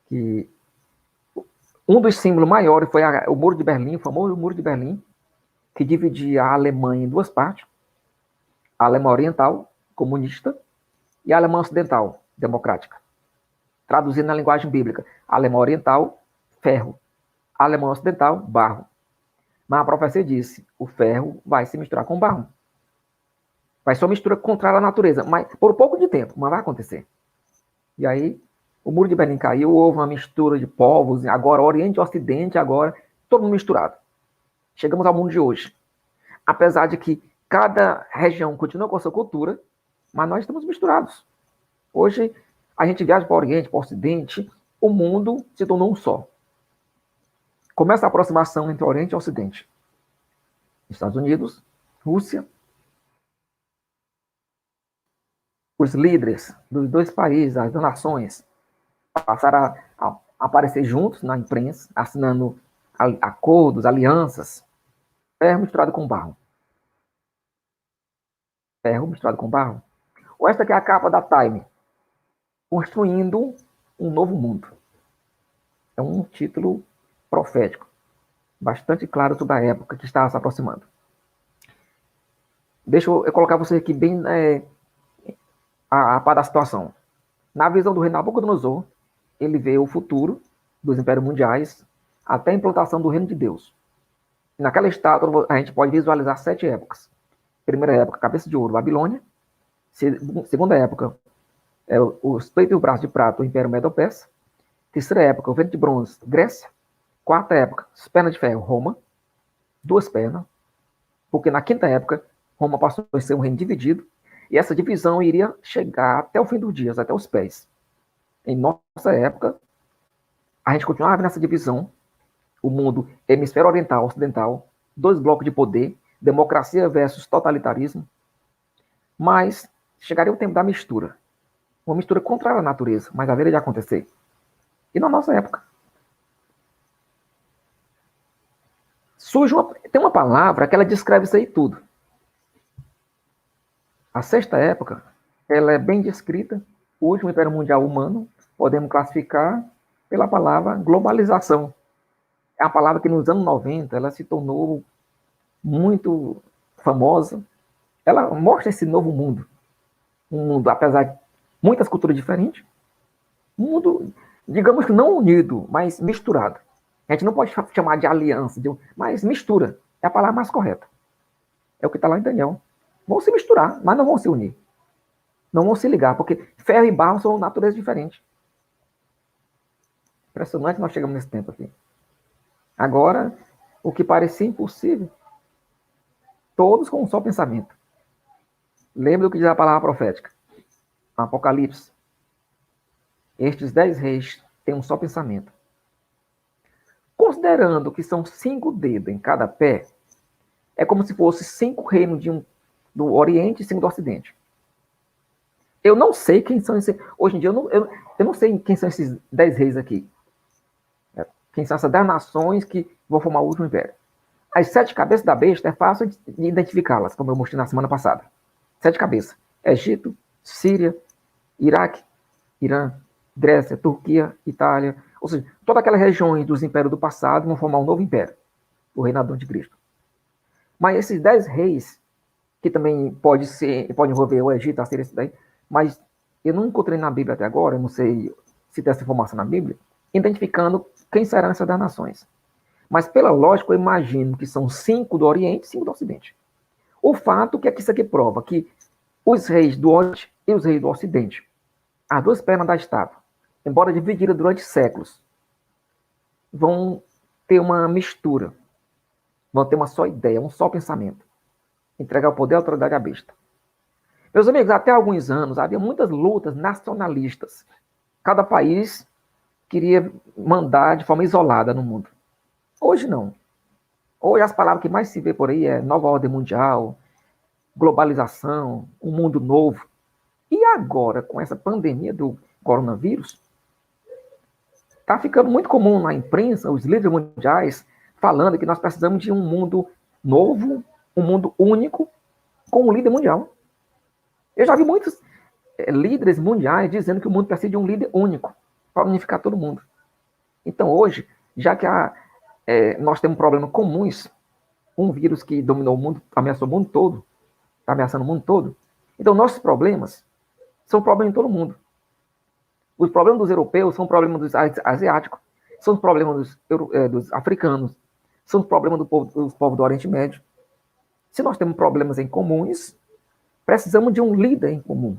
[SPEAKER 2] que um dos símbolos maiores foi o Muro de Berlim, o famoso Muro de Berlim, que dividia a Alemanha em duas partes: a Alemanha Oriental, comunista, e a Alemanha Ocidental, democrática. Traduzindo na linguagem bíblica: a Alemanha Oriental, ferro; a Alemanha Ocidental, barro. Mas a profecia disse: o ferro vai se misturar com o barro. Vai ser uma mistura contrária à natureza, mas por pouco de tempo, mas vai acontecer. E aí, O Muro de Berlim caiu, houve uma mistura de povos, agora Oriente e Ocidente, agora todo mundo misturado. Chegamos ao mundo de hoje. Apesar de que cada região continua com a sua cultura, mas nós estamos misturados. Hoje, a gente viaja para o Oriente, para o Ocidente, o mundo se tornou um só. Começa a aproximação entre Oriente e Ocidente. Estados Unidos, Rússia, os líderes dos dois países, as nações, passaram a aparecer juntos na imprensa, assinando acordos, alianças, ferro misturado com barro. Ferro misturado com barro. Ou esta que é a capa da Time, construindo um novo mundo. É um título profético, bastante claro sobre a época que está se aproximando. Deixa eu colocar você aqui bem a par da situação. Na visão do rei Nabucodonosor, ele vê o futuro dos impérios mundiais até a implantação do reino de Deus. Naquela estátua, a gente pode visualizar 7 épocas. Primeira época, cabeça de ouro, Babilônia. Segunda época, os peitos e o braço de prata, o Império Medo-Persa. Terceira época, o vento de bronze, Grécia. Quarta época, as pernas de ferro, Roma. 2 pernas. Porque na quinta época, Roma passou a ser um reino dividido. E essa divisão iria chegar até o fim dos dias, até os pés. Em nossa época, a gente continuava nessa divisão. O mundo, hemisfério oriental, ocidental, 2 blocos de poder, democracia versus totalitarismo. Mas chegaria o tempo da mistura. Uma mistura contrária à natureza, mas haveria de acontecer. E na nossa época. Tem uma palavra que ela descreve isso aí tudo. A sexta época, ela é bem descrita. O último império mundial humano, podemos classificar pela palavra globalização. É uma palavra que nos anos 90, ela se tornou muito famosa. Ela mostra esse novo mundo. Um mundo, apesar de muitas culturas diferentes, um mundo, digamos que não unido, mas misturado. A gente não pode chamar de aliança, mas mistura. É a palavra mais correta. É o que está lá em Daniel. Vão se misturar, mas não vão se unir. Não vão se ligar, porque ferro e barro são naturezas diferentes. Impressionante nós chegamos nesse tempo aqui. Agora, o que parecia impossível, todos com um só pensamento. Lembra do que diz a palavra profética? No Apocalipse. Estes 10 reis têm um só pensamento. Considerando que são 5 dedos em cada pé, é como se fosse 5 reinos do Oriente e 5 do Ocidente. Eu não sei quem são esses... Hoje em dia, eu não sei quem são esses 10 reis aqui. Quem são essas 10 nações que vão formar o último império. As 7 cabeças da besta é fácil de identificá-las, como eu mostrei na semana passada. 7 cabeças. Egito, Síria, Iraque, Irã, Grécia, Turquia, Itália. Ou seja, todas aquelas regiões dos impérios do passado vão formar um novo império. O reinado de Cristo. Mas esses 10 reis, que também pode envolver o Egito, a Síria, isso daí, mas eu não encontrei na Bíblia até agora, eu não sei se tem essa informação na Bíblia, identificando quem serão essas 10 nações. Mas pela lógica, eu imagino que são 5 do Oriente e 5 do Ocidente. O fato que isso aqui prova que os reis do Oriente e os reis do Ocidente, as 2 pernas da estátua, embora divididas durante séculos, vão ter uma mistura, vão ter uma só ideia, um só pensamento. Entregar o poder e a autoridade à besta. Meus amigos, até alguns anos havia muitas lutas nacionalistas. Cada país queria mandar de forma isolada no mundo. Hoje não. Hoje as palavras que mais se vê por aí é nova ordem mundial, globalização, um mundo novo. E agora, com essa pandemia do coronavírus, está ficando muito comum na imprensa, os líderes mundiais, falando que nós precisamos de um mundo novo, um mundo único, com um líder mundial. Eu já vi muitos líderes mundiais dizendo que o mundo precisa de um líder único, para unificar todo mundo. Então, hoje, já que nós temos problemas comuns, um vírus que dominou o mundo, ameaçou o mundo todo, está ameaçando o mundo todo, então nossos problemas são problemas de todo mundo. Os problemas dos europeus são problemas dos asiáticos, são os problemas dos africanos, são os problemas dos povos do Oriente Médio. Se nós temos problemas em comuns, precisamos de um líder em comum.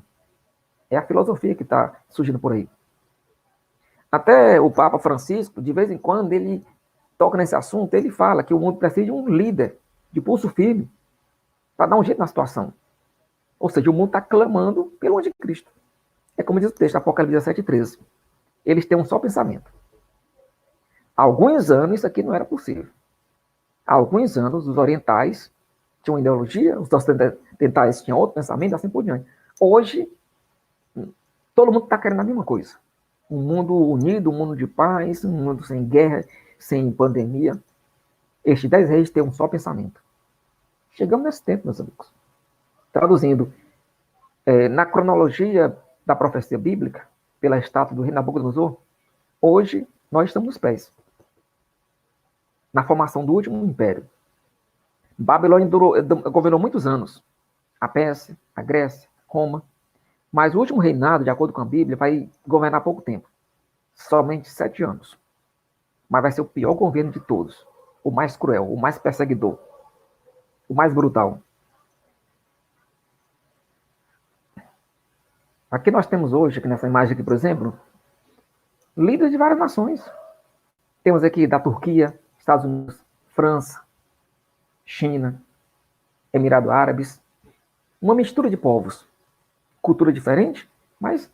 [SPEAKER 2] É a filosofia que está surgindo por aí. Até o Papa Francisco, de vez em quando, ele toca nesse assunto, ele fala que o mundo precisa de um líder de pulso firme para dar um jeito na situação. Ou seja, o mundo está clamando pelo anticristo. É como diz o texto, Apocalipse 17:13. Eles têm um só pensamento. Há alguns anos isso aqui não era possível. Há alguns anos os orientais tinham uma ideologia, os ocidentais tinham outro pensamento, assim por diante. Hoje, todo mundo está querendo a mesma coisa. Um mundo unido, um mundo de paz, um mundo sem guerra, sem pandemia. Estes 10 reis têm um só pensamento. Chegamos nesse tempo, meus amigos. Traduzindo, na cronologia da profecia bíblica, pela estátua do rei Nabucodonosor, hoje nós estamos nos pés. Na formação do último império. Babilônia governou muitos anos. A Pérsia, a Grécia, Roma. Mas o último reinado, de acordo com a Bíblia, vai governar pouco tempo. Somente 7 anos. Mas vai ser o pior governo de todos. O mais cruel, o mais perseguidor. O mais brutal. Aqui nós temos hoje, aqui nessa imagem aqui, por exemplo, líderes de várias nações. Temos aqui da Turquia, Estados Unidos, França, China, Emirados Árabes. Uma mistura de povos. Cultura diferente, mas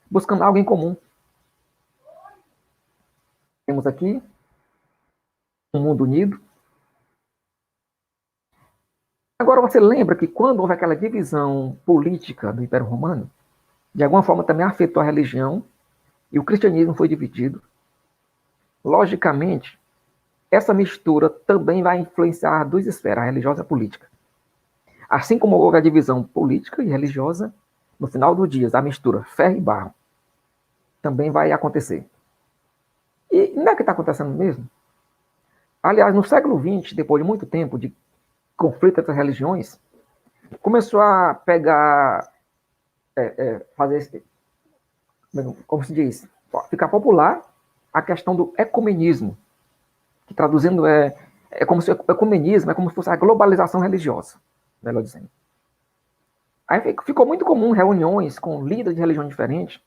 [SPEAKER 2] buscando algo em comum. Temos aqui um mundo unido. Agora, você lembra que quando houve aquela divisão política do Império Romano, de alguma forma também afetou a religião e o cristianismo foi dividido? Logicamente, essa mistura também vai influenciar duas esferas, a religiosa e a política. Assim como houve a divisão política e religiosa, no final dos dias, a mistura ferro e barro também vai acontecer. E não é que está acontecendo mesmo? Aliás, no século XX, depois de muito tempo de conflito entre as religiões, começou a pegar, fazer, como se diz, ficar popular a questão do ecumenismo, que traduzindo é como se o ecumenismo é como se fosse a globalização religiosa, melhor dizendo. Aí ficou muito comum reuniões com líderes de religiões diferentes.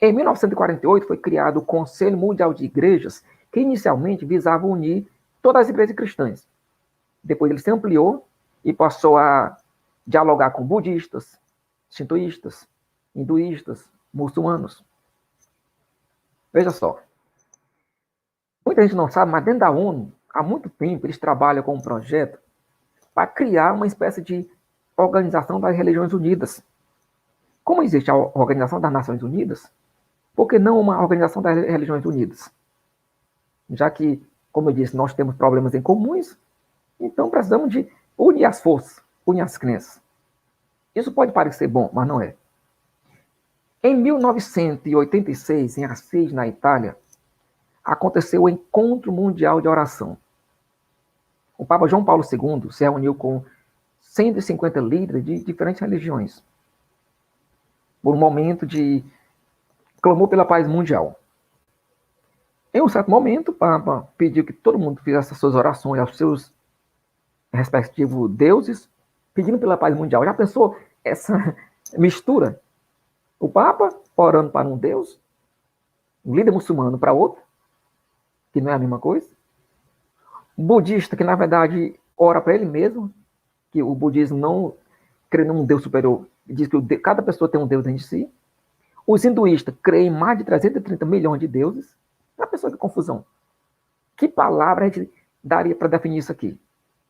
[SPEAKER 2] Em 1948 foi criado o Conselho Mundial de Igrejas, que inicialmente visava unir todas as igrejas cristãs. Depois ele se ampliou e passou a dialogar com budistas, shintoístas, hinduístas, muçulmanos. Veja só. Muita gente não sabe, mas dentro da ONU, há muito tempo, eles trabalham com um projeto para criar uma espécie de Organização das Religiões Unidas. Como existe a Organização das Nações Unidas, por que não uma Organização das Religiões Unidas? Já que, como eu disse, nós temos problemas em comuns, então precisamos de unir as forças, unir as crenças. Isso pode parecer bom, mas não é. Em 1986, em Assis, na Itália, aconteceu o Encontro Mundial de Oração. O Papa João Paulo II se reuniu com 150 líderes de diferentes religiões, por um momento de clamor pela paz mundial. Em um certo momento, o Papa pediu que todo mundo fizesse as suas orações aos seus respectivos deuses, pedindo pela paz mundial. Já pensou essa mistura? O Papa orando para um deus, um líder muçulmano para outro, que não é a mesma coisa. Um budista que, na verdade, ora para ele mesmo, que o budismo não crê num Deus superior, diz que cada pessoa tem um Deus dentro de si. Os hinduístas creem em mais de 330 milhões de deuses. É uma pessoa de confusão. Que palavra a gente daria para definir isso aqui?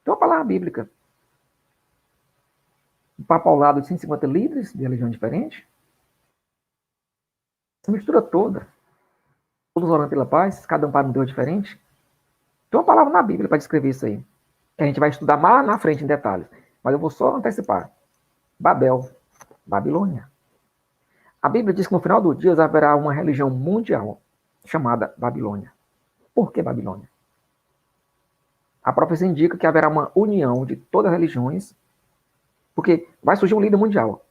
[SPEAKER 2] Tem uma palavra bíblica. O Papa ao lado de 150 líderes de religião diferente. Essa mistura toda. Todos orando pela paz, cada um para um Deus diferente. Tem uma palavra na Bíblia para descrever isso aí. Que a gente vai estudar mais na frente em detalhes. Mas eu vou só antecipar. Babel, Babilônia. A Bíblia diz que no final dos dias haverá uma religião mundial chamada Babilônia. Por que Babilônia? A profecia indica que haverá uma união de todas as religiões, porque vai surgir um líder mundial.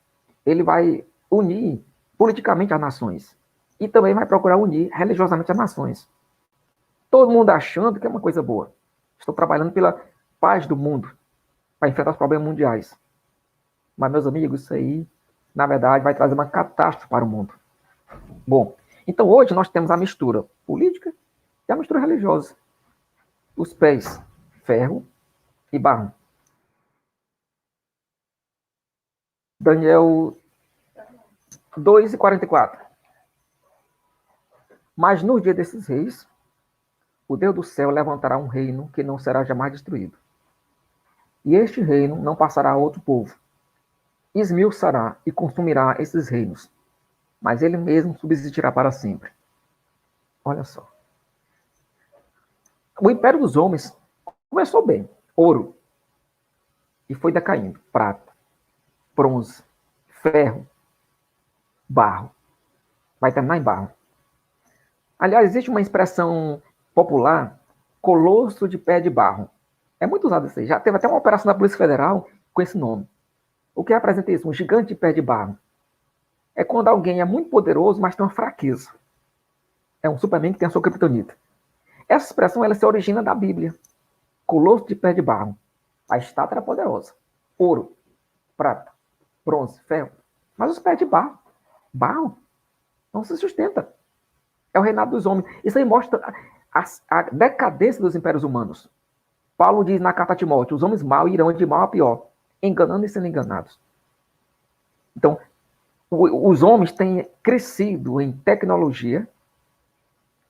[SPEAKER 2] Ele vai unir politicamente as nações e também vai procurar unir religiosamente as nações. Todo mundo achando que é uma coisa boa. Estou trabalhando pela paz do mundo, para enfrentar os problemas mundiais. Mas, meus amigos, isso aí, na verdade, vai trazer uma catástrofe para o mundo. Bom, então hoje nós temos a mistura política e a mistura religiosa. Os pés, ferro e barro. Daniel 2:44. Mas no dia desses reis, o Deus do céu levantará um reino que não será jamais destruído. E este reino não passará a outro povo. Esmiuçará e consumirá esses reinos, mas ele mesmo subsistirá para sempre. Olha só. O império dos homens começou bem. Ouro. E foi decaindo. Prata, bronze, ferro, barro. Vai terminar em barro. Aliás, existe uma expressão popular, colosso de pé de barro. É muito usado isso aí. Já teve até uma operação da Polícia Federal com esse nome. O que representa isso? Um gigante de pé de barro. É quando alguém é muito poderoso, mas tem uma fraqueza. É um Superman que tem a sua criptonita. Essa expressão ela se origina da Bíblia. Colosso de pé de barro. A estátua era poderosa. Ouro, prata, bronze, ferro. Mas os pés de barro, barro, não se sustenta. É o reinado dos homens. Isso aí mostra a decadência dos impérios humanos. Paulo diz na carta a Timóteo, os homens maus irão de mal a pior, enganando e sendo enganados. Então, os homens têm crescido em tecnologia,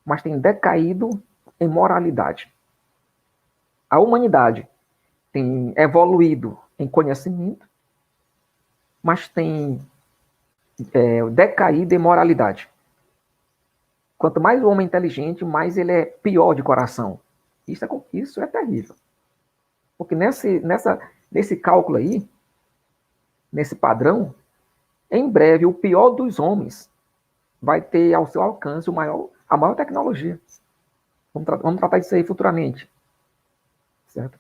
[SPEAKER 2] mas têm decaído em moralidade. A humanidade tem evoluído em conhecimento, mas tem decaído em moralidade. Quanto mais o homem é inteligente, mais ele é pior de coração. Isso é terrível. Porque nesse cálculo aí, nesse padrão, em breve o pior dos homens vai ter ao seu alcance a maior tecnologia. Vamos tratar disso aí futuramente. Certo?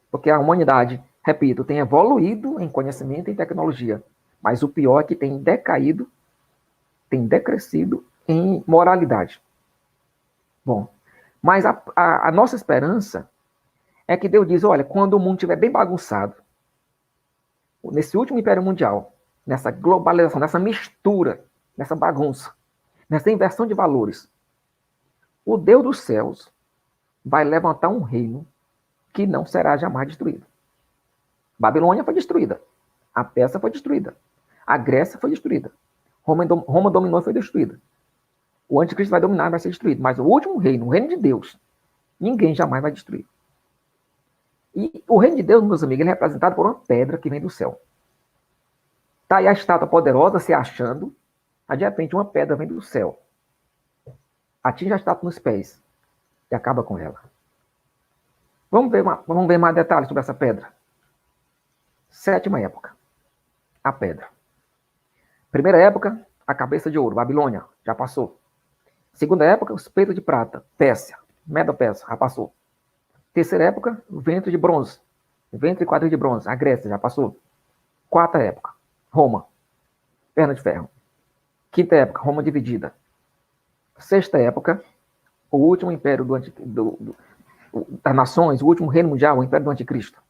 [SPEAKER 2] Porque a humanidade, repito, tem evoluído em conhecimento e tecnologia. Mas o pior é que tem decaído, tem decrescido em moralidade. Bom, mas a nossa esperança é que Deus diz, olha, quando o mundo estiver bem bagunçado, nesse último império mundial, nessa globalização, nessa mistura, nessa bagunça, nessa inversão de valores, o Deus dos céus vai levantar um reino que não será jamais destruído. Babilônia foi destruída. A Pérsia foi destruída. A Grécia foi destruída. Roma dominou e foi destruída. O anticristo vai dominar e vai ser destruído. Mas o último reino, o reino de Deus, ninguém jamais vai destruir. E o reino de Deus, meus amigos, ele é representado por uma pedra que vem do céu. Está aí a estátua poderosa se achando, aí de repente uma pedra vem do céu. Atinge a estátua nos pés e acaba com ela. Vamos ver mais detalhes sobre essa pedra. Sétima época. A pedra. Primeira época, a cabeça de ouro, Babilônia, já passou. Segunda época, os peitos de prata, Pérsia, Medo-Pérsia, já passou. Terceira época, o ventre de bronze, ventre e quadril de bronze, a Grécia, já passou. Quarta época, Roma, perna de ferro. Quinta época, Roma dividida. Sexta época, o último império das nações, o último reino mundial, o império do anticristo.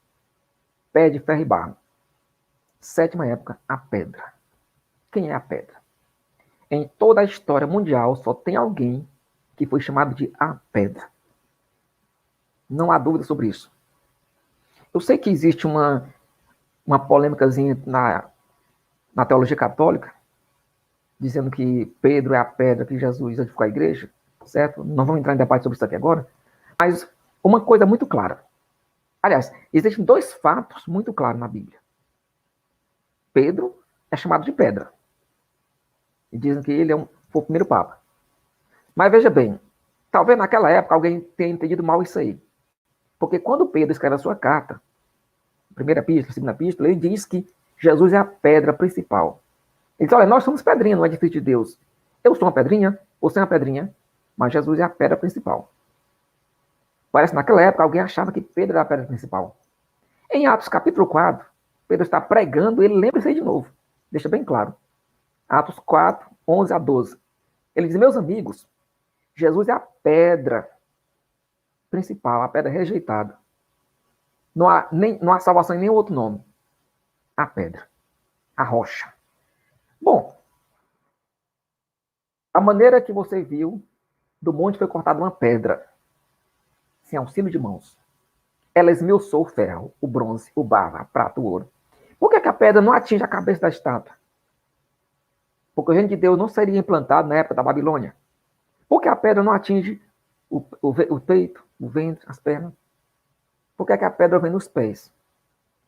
[SPEAKER 2] Pé de ferro e barro. Sétima época, a pedra. Quem é a pedra? Em toda a história mundial, só tem alguém que foi chamado de a pedra. Não há dúvida sobre isso. Eu sei que existe uma polêmicazinha na teologia católica, dizendo que Pedro é a pedra que Jesus edificou a igreja, certo? Não vamos entrar em debate sobre isso aqui agora, mas uma coisa muito clara. Aliás, existem dois fatos muito claros na Bíblia. Pedro é chamado de pedra. E dizem que ele foi o primeiro papa. Mas veja bem, talvez naquela época alguém tenha entendido mal isso aí. Porque quando Pedro escreve a sua carta, primeira epístola, segunda epístola, ele diz que Jesus é a pedra principal. Ele diz, olha, nós somos pedrinha no edifício de Deus. Eu sou uma pedrinha, você é uma pedrinha, mas Jesus é a pedra principal. Parece que naquela época alguém achava que Pedro era a pedra principal. Em Atos capítulo 4, Pedro está pregando, ele lembra isso aí de novo. Deixa bem claro. Atos 4, 11 a 12. Ele diz, meus amigos, Jesus é a pedra principal, a pedra rejeitada. Não há salvação em nenhum outro nome. A pedra. A rocha. Bom, A maneira que você viu, do monte foi cortada uma pedra, sem auxílio de mãos. Ela esmiuçou o ferro, o bronze, o barro, a prata, o ouro. Por que a pedra não atinge a cabeça da estátua? Porque o reino de Deus não seria implantado na época da Babilônia. Por que a pedra não atinge o peito, o ventre, as pernas? Por que a pedra vem nos pés?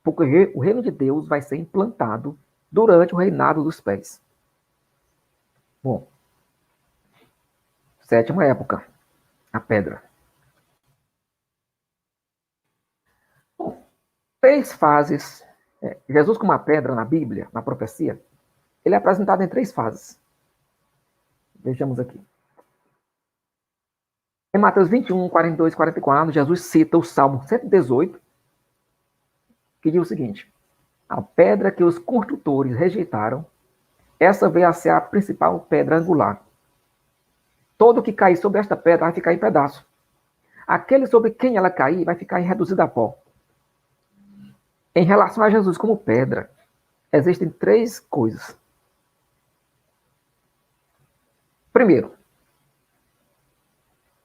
[SPEAKER 2] Porque o reino de Deus vai ser implantado durante o reinado dos pés. Bom, sétima época, a pedra. Bom, 3 fases. Jesus como uma pedra na Bíblia, na profecia, ele é apresentado em 3 fases. Vejamos aqui. Em Mateus 21, 42 e 44, Jesus cita o Salmo 118, que diz o seguinte: a pedra que os construtores rejeitaram, essa veio a ser a principal pedra angular. Todo que cair sobre esta pedra vai ficar em pedaço. Aquele sobre quem ela cair vai ficar reduzido a pó. Em relação a Jesus como pedra, existem 3 coisas. Primeiro,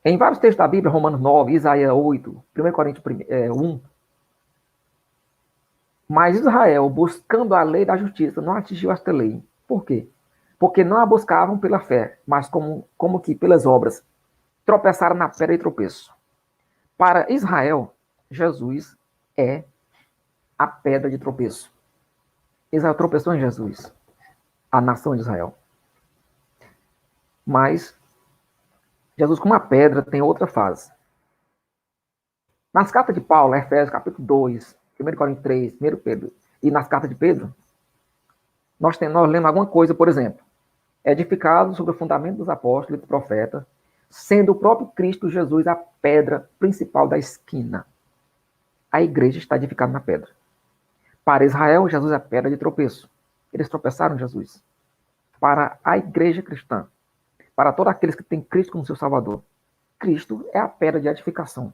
[SPEAKER 2] em vários textos da Bíblia, Romanos 9, Isaías 8, 1 Coríntios 1, mas Israel, buscando a lei da justiça, não atingiu esta lei. Por quê? Porque não a buscavam pela fé, mas como que pelas obras. Tropeçaram na pedra de tropeço. Para Israel, Jesus é a pedra de tropeço. Israel tropeçou em Jesus, a nação de Israel. Mas Jesus, como uma pedra, tem outra fase. Nas cartas de Paulo, Efésios capítulo 2, 1 Coríntios 3, 1 Pedro, e nas cartas de Pedro, nós lemos alguma coisa, por exemplo, edificado sobre o fundamento dos apóstolos e dos profetas, sendo o próprio Cristo Jesus a pedra principal da esquina. A igreja está edificada na pedra. Para Israel, Jesus é a pedra de tropeço. Eles tropeçaram em Jesus. Para a igreja cristã, para todos aqueles que têm Cristo como seu Salvador, Cristo é a pedra de edificação.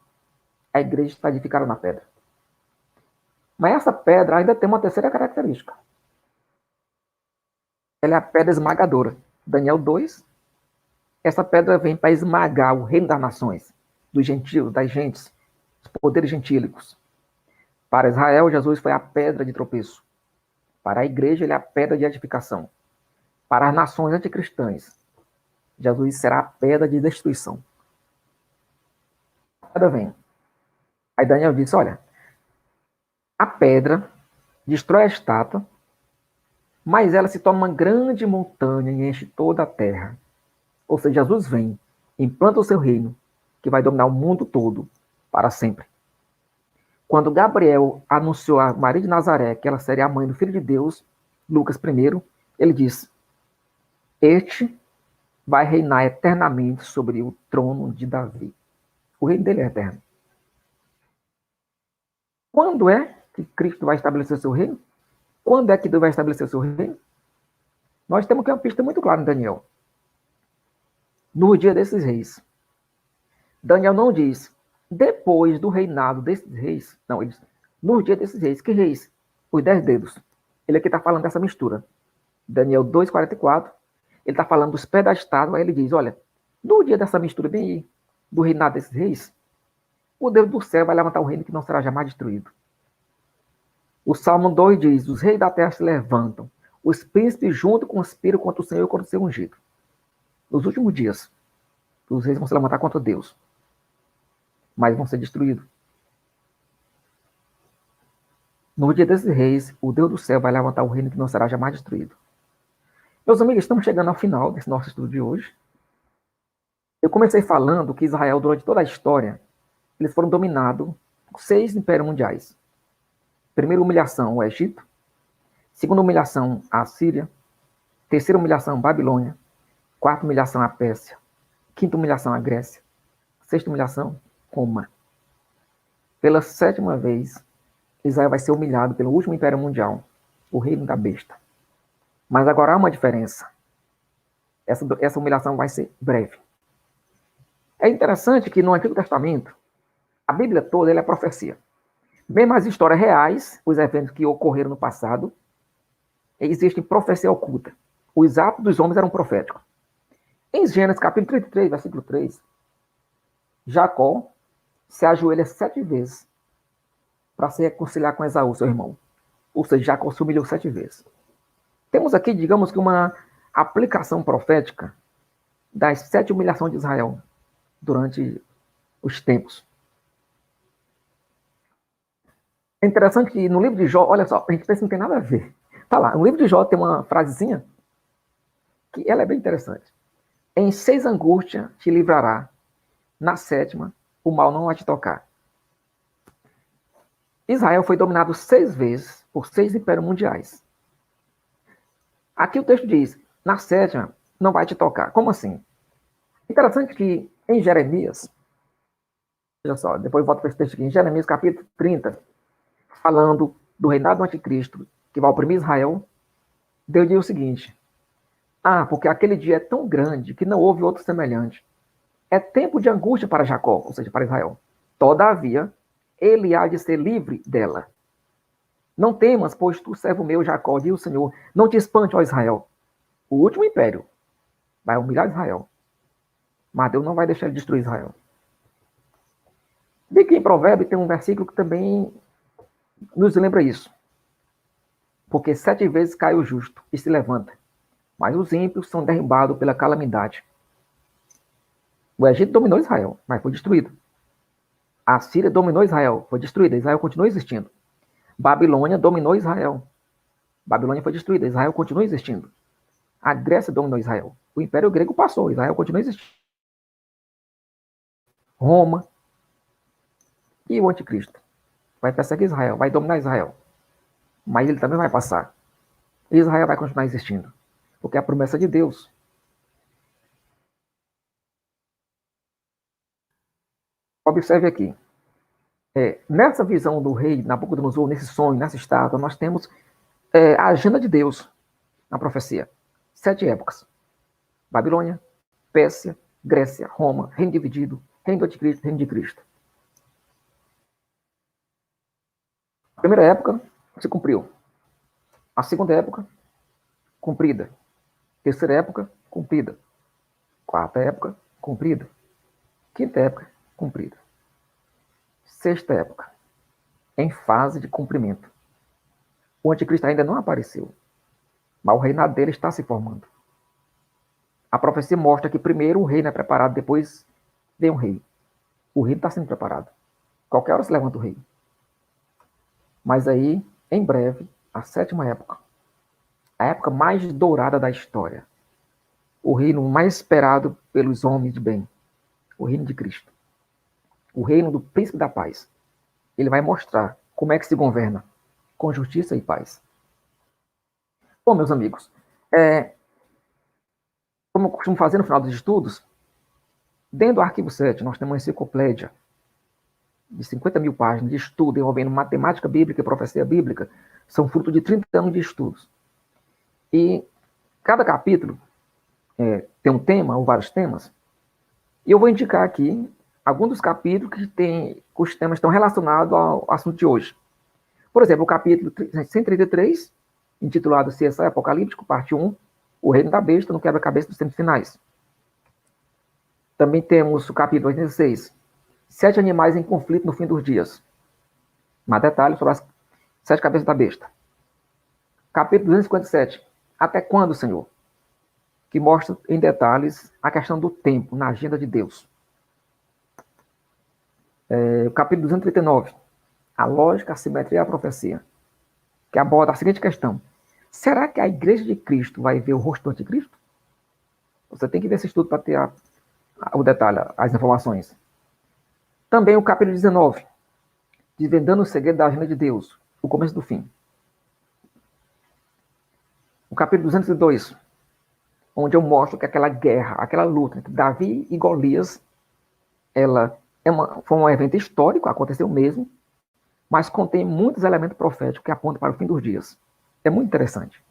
[SPEAKER 2] A igreja está edificada na pedra. Mas essa pedra ainda tem uma terceira característica. Ela é a pedra esmagadora. Daniel 2, essa pedra vem para esmagar o reino das nações, dos gentios, das gentes, dos poderes gentílicos. Para Israel, Jesus foi a pedra de tropeço. Para a igreja, ele é a pedra de edificação. Para as nações anticristãs, Jesus será a pedra de destruição. A pedra vem. Aí Daniel disse, olha, a pedra destrói a estátua, mas ela se torna uma grande montanha e enche toda a terra. Ou seja, Jesus vem, implanta o seu reino, que vai dominar o mundo todo, para sempre. Quando Gabriel anunciou a Maria de Nazaré que ela seria a mãe do Filho de Deus, Lucas 1, ele disse, este vai reinar eternamente sobre o trono de Davi. O reino dele é eterno. Quando é que Cristo vai estabelecer o seu reino? Quando é que Deus vai estabelecer o seu reino? Nós temos aqui uma pista muito clara em Daniel. No dia desses reis. Daniel não diz, depois do reinado desses reis. Não, ele diz, no dia desses reis. Que reis? Os 10 dedos. Ele aqui está falando dessa mistura. Daniel 2,44. Ele está falando dos pés da estátua. Aí ele diz, olha, no dia dessa mistura bem aí, do reinado desses reis, o Deus do céu vai levantar um reino que não será jamais destruído. O Salmo 2 diz, os reis da terra se levantam, os príncipes junto conspiram contra o Senhor e contra o seu ungido. Nos últimos dias, os reis vão se levantar contra Deus, mas vão ser destruídos. No dia desses reis, o Deus do céu vai levantar um reino que não será jamais destruído. Meus amigos, estamos chegando ao final desse nosso estudo de hoje. Eu comecei falando que Israel, durante toda a história, eles foram dominados por 6 impérios mundiais. Primeira humilhação, o Egito. Segunda humilhação, a Síria. Terceira humilhação, a Babilônia. Quarta humilhação, a Pérsia. Quinta humilhação, a Grécia. Sexta humilhação, Roma. Pela 7ª vez, Israel vai ser humilhado pelo último império mundial, o reino da besta. Mas agora há uma diferença. Essa humilhação vai ser breve. É interessante que no Antigo Testamento, a Bíblia toda é profecia. Mesmo as histórias reais, os eventos que ocorreram no passado, existe profecia oculta. Os atos dos homens eram proféticos. Em Gênesis, capítulo 33, versículo 3, Jacó se ajoelha 7 vezes para se reconciliar com Esaú, seu irmão. Ou seja, Jacó se humilhou 7 vezes. Temos aqui, digamos que, uma aplicação profética das 7 humilhações de Israel durante os tempos. É interessante que no livro de Jó, olha só, a gente pensa que não tem nada a ver. Tá lá, no livro de Jó tem uma frasezinha que ela é bem interessante. Em 6 angústias te livrará, na 7ª o mal não vai te tocar. Israel foi dominado 6 vezes por 6 impérios mundiais. Aqui o texto diz, na 7ª não vai te tocar. Como assim? Interessante que em Jeremias, veja só, depois volto para esse texto aqui, em Jeremias capítulo 30, falando do reinado do anticristo, que vai oprimir Israel, Deus diz o seguinte, porque aquele dia é tão grande que não houve outro semelhante. É tempo de angústia para Jacó, ou seja, para Israel. Todavia, ele há de ser livre dela. Não temas, pois tu, servo meu, Jacó, diz o Senhor, não te espante, ó Israel. O último império vai humilhar Israel. Mas Deus não vai deixar ele destruir Israel. De que em Provérbios tem um versículo que também nos lembra isso. Porque 7 vezes cai o justo e se levanta, mas os ímpios são derribados pela calamidade. O Egito dominou Israel, mas foi destruído. A Síria dominou Israel, foi destruída. Israel continua existindo. Babilônia dominou Israel. Babilônia foi destruída. Israel continua existindo. A Grécia dominou Israel. O Império Grego passou. Israel continua existindo. Roma e o anticristo vai perseguir Israel, vai dominar Israel. Mas ele também vai passar. Israel vai continuar existindo. Porque é a promessa de Deus. Observe aqui. Nessa visão do rei Nabucodonosor, nesse sonho, nessa estátua, nós temos a agenda de Deus na profecia. 7 épocas. Babilônia, Pérsia, Grécia, Roma, reino dividido, reino do anticristo, reino de Cristo. A primeira época se cumpriu. A segunda época, cumprida. Terceira época, cumprida. Quarta época, cumprida. Quinta época, cumprida. Sexta época, em fase de cumprimento. O anticristo ainda não apareceu, mas o reinado dele está se formando. A profecia mostra que primeiro o reino é preparado, depois vem o rei. O reino está sendo preparado. Qualquer hora se levanta o rei. Mas aí, em breve, a 7ª época, a época mais dourada da história, o reino mais esperado pelos homens de bem, o reino de Cristo, o reino do príncipe da paz. Ele vai mostrar como é que se governa, com justiça e paz. Bom, meus amigos, como eu costumo fazer no final dos estudos, dentro do arquivo 7, nós temos uma enciclopédia de 50 mil páginas de estudo envolvendo matemática bíblica e profecia bíblica. São fruto de 30 anos de estudos. E cada capítulo tem um tema, ou vários temas, e eu vou indicar aqui alguns dos capítulos que os temas estão relacionados ao assunto de hoje. Por exemplo, o capítulo 133, intitulado CSI Apocalíptico, parte 1, o reino da besta no quebra-cabeça dos tempos finais. Também temos o capítulo 86, 7 animais em conflito no fim dos dias. Mais detalhes sobre as 7 cabeças da besta. Capítulo 257, até quando, Senhor? Que mostra em detalhes a questão do tempo na agenda de Deus. O capítulo 239, a lógica, a simetria e a profecia, que aborda a seguinte questão: será que a igreja de Cristo vai ver o rosto do anticristo? Você tem que ver esse estudo para ter o detalhe, as informações. Também o capítulo 19, desvendando o segredo da agenda de Deus, o começo do fim. O capítulo 202, onde eu mostro que aquela guerra, aquela luta entre Davi e Golias, ela foi um evento histórico, aconteceu mesmo, mas contém muitos elementos proféticos que apontam para o fim dos dias. É muito interessante.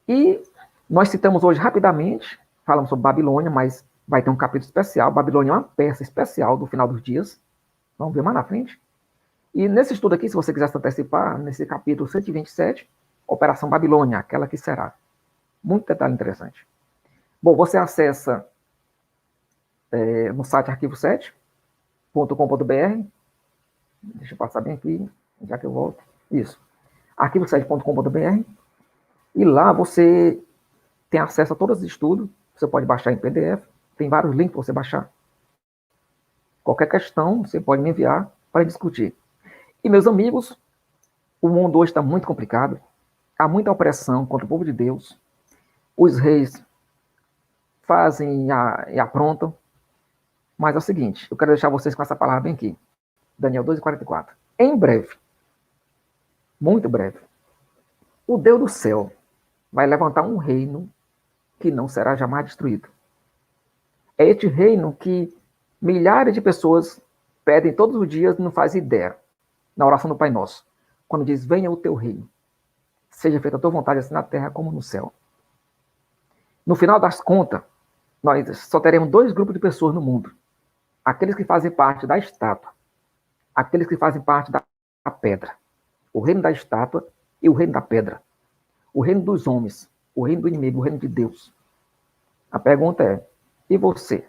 [SPEAKER 2] E nós citamos hoje rapidamente, falamos sobre Babilônia, mas vai ter um capítulo especial. Babilônia é uma peça especial do final dos dias. Vamos ver mais na frente. E nesse estudo aqui, se você quiser se antecipar, nesse capítulo 127, Operação Babilônia, aquela que será. Muito detalhe interessante. Bom, você acessa no site arquivo7.com.br. Deixa eu passar bem aqui, já que eu volto. Isso. arquivo7.com.br. E lá você tem acesso a todos os estudos. Você pode baixar em PDF. Tem vários links para você baixar. Qualquer questão, você pode me enviar para discutir. E, meus amigos, o mundo hoje está muito complicado. Há muita opressão contra o povo de Deus. Os reis fazem e aprontam. Mas é o seguinte, eu quero deixar vocês com essa palavra bem aqui. Daniel 2:44. Em breve, muito breve, o Deus do céu vai levantar um reino que não será jamais destruído. É este reino que milhares de pessoas pedem todos os dias e não fazem ideia. Na oração do Pai Nosso. Quando diz, venha o teu reino. Seja feita a tua vontade, assim na terra como no céu. No final das contas, nós só teremos dois grupos de pessoas no mundo. Aqueles que fazem parte da estátua. Aqueles que fazem parte da pedra. O reino da estátua e o reino da pedra. O reino dos homens. O reino do inimigo, o reino de Deus. A pergunta é, e você?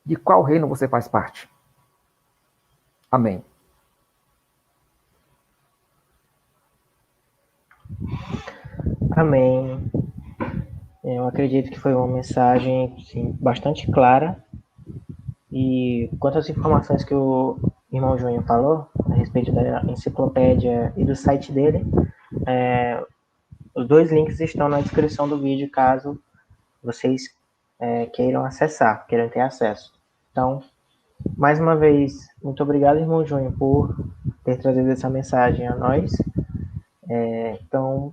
[SPEAKER 2] De qual reino você faz parte? Amém.
[SPEAKER 1] Amém. Eu acredito que foi uma mensagem assim, bastante clara. E quanto às informações que o irmão Júnior falou, a respeito da enciclopédia e do site dele, os dois links estão na descrição do vídeo, caso vocês queiram acessar, queiram ter acesso. Então, mais uma vez, muito obrigado, irmão Júnior, por ter trazido essa mensagem a nós. Então,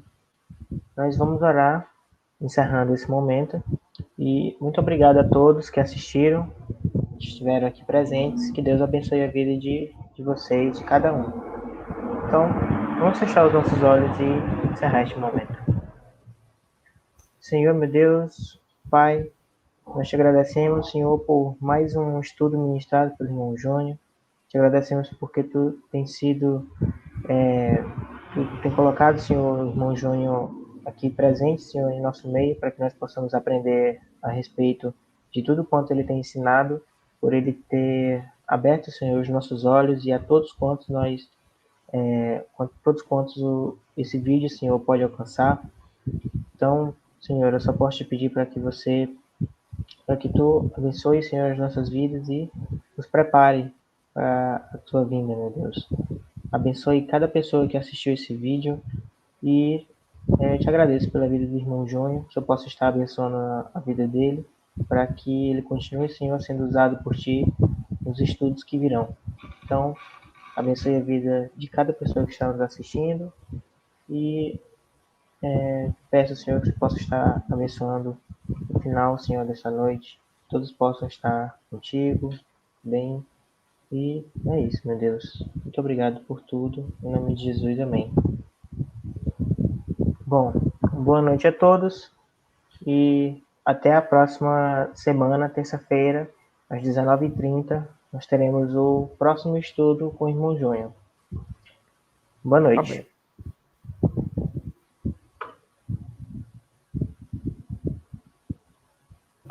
[SPEAKER 1] nós vamos orar, encerrando esse momento. E muito obrigado a todos que assistiram, que estiveram aqui presentes. Que Deus abençoe a vida de vocês, de cada um. Então, vamos fechar os nossos olhos e encerrar este momento. Senhor, meu Deus, Pai, nós te agradecemos, Senhor, por mais um estudo ministrado pelo irmão Júnior. Te agradecemos porque tu tens sido, tu tem colocado, Senhor, o irmão Júnior aqui presente, Senhor, em nosso meio, para que nós possamos aprender a respeito de tudo quanto ele tem ensinado, por ele ter aberto, Senhor, os nossos olhos e a todos quantos esse vídeo, Senhor, pode alcançar. Então, Senhor, eu só posso te pedir para que tu abençoe, Senhor, as nossas vidas e nos prepare para a tua vinda, meu Deus. Abençoe cada pessoa que assistiu esse vídeo e te agradeço pela vida do irmão Júnior, que eu possa estar abençoando a vida dele, para que ele continue, Senhor, sendo usado por ti nos estudos que virão. Então, abençoe a vida de cada pessoa que está nos assistindo e peço, Senhor, que possa estar abençoando no final, Senhor, dessa noite. Todos possam estar contigo, bem. E é isso, meu Deus. Muito obrigado por tudo. Em nome de Jesus, amém. Bom, boa noite a todos e até a próxima semana, terça-feira, às 19h30, nós teremos o próximo estudo com o irmão Júnior. Boa noite.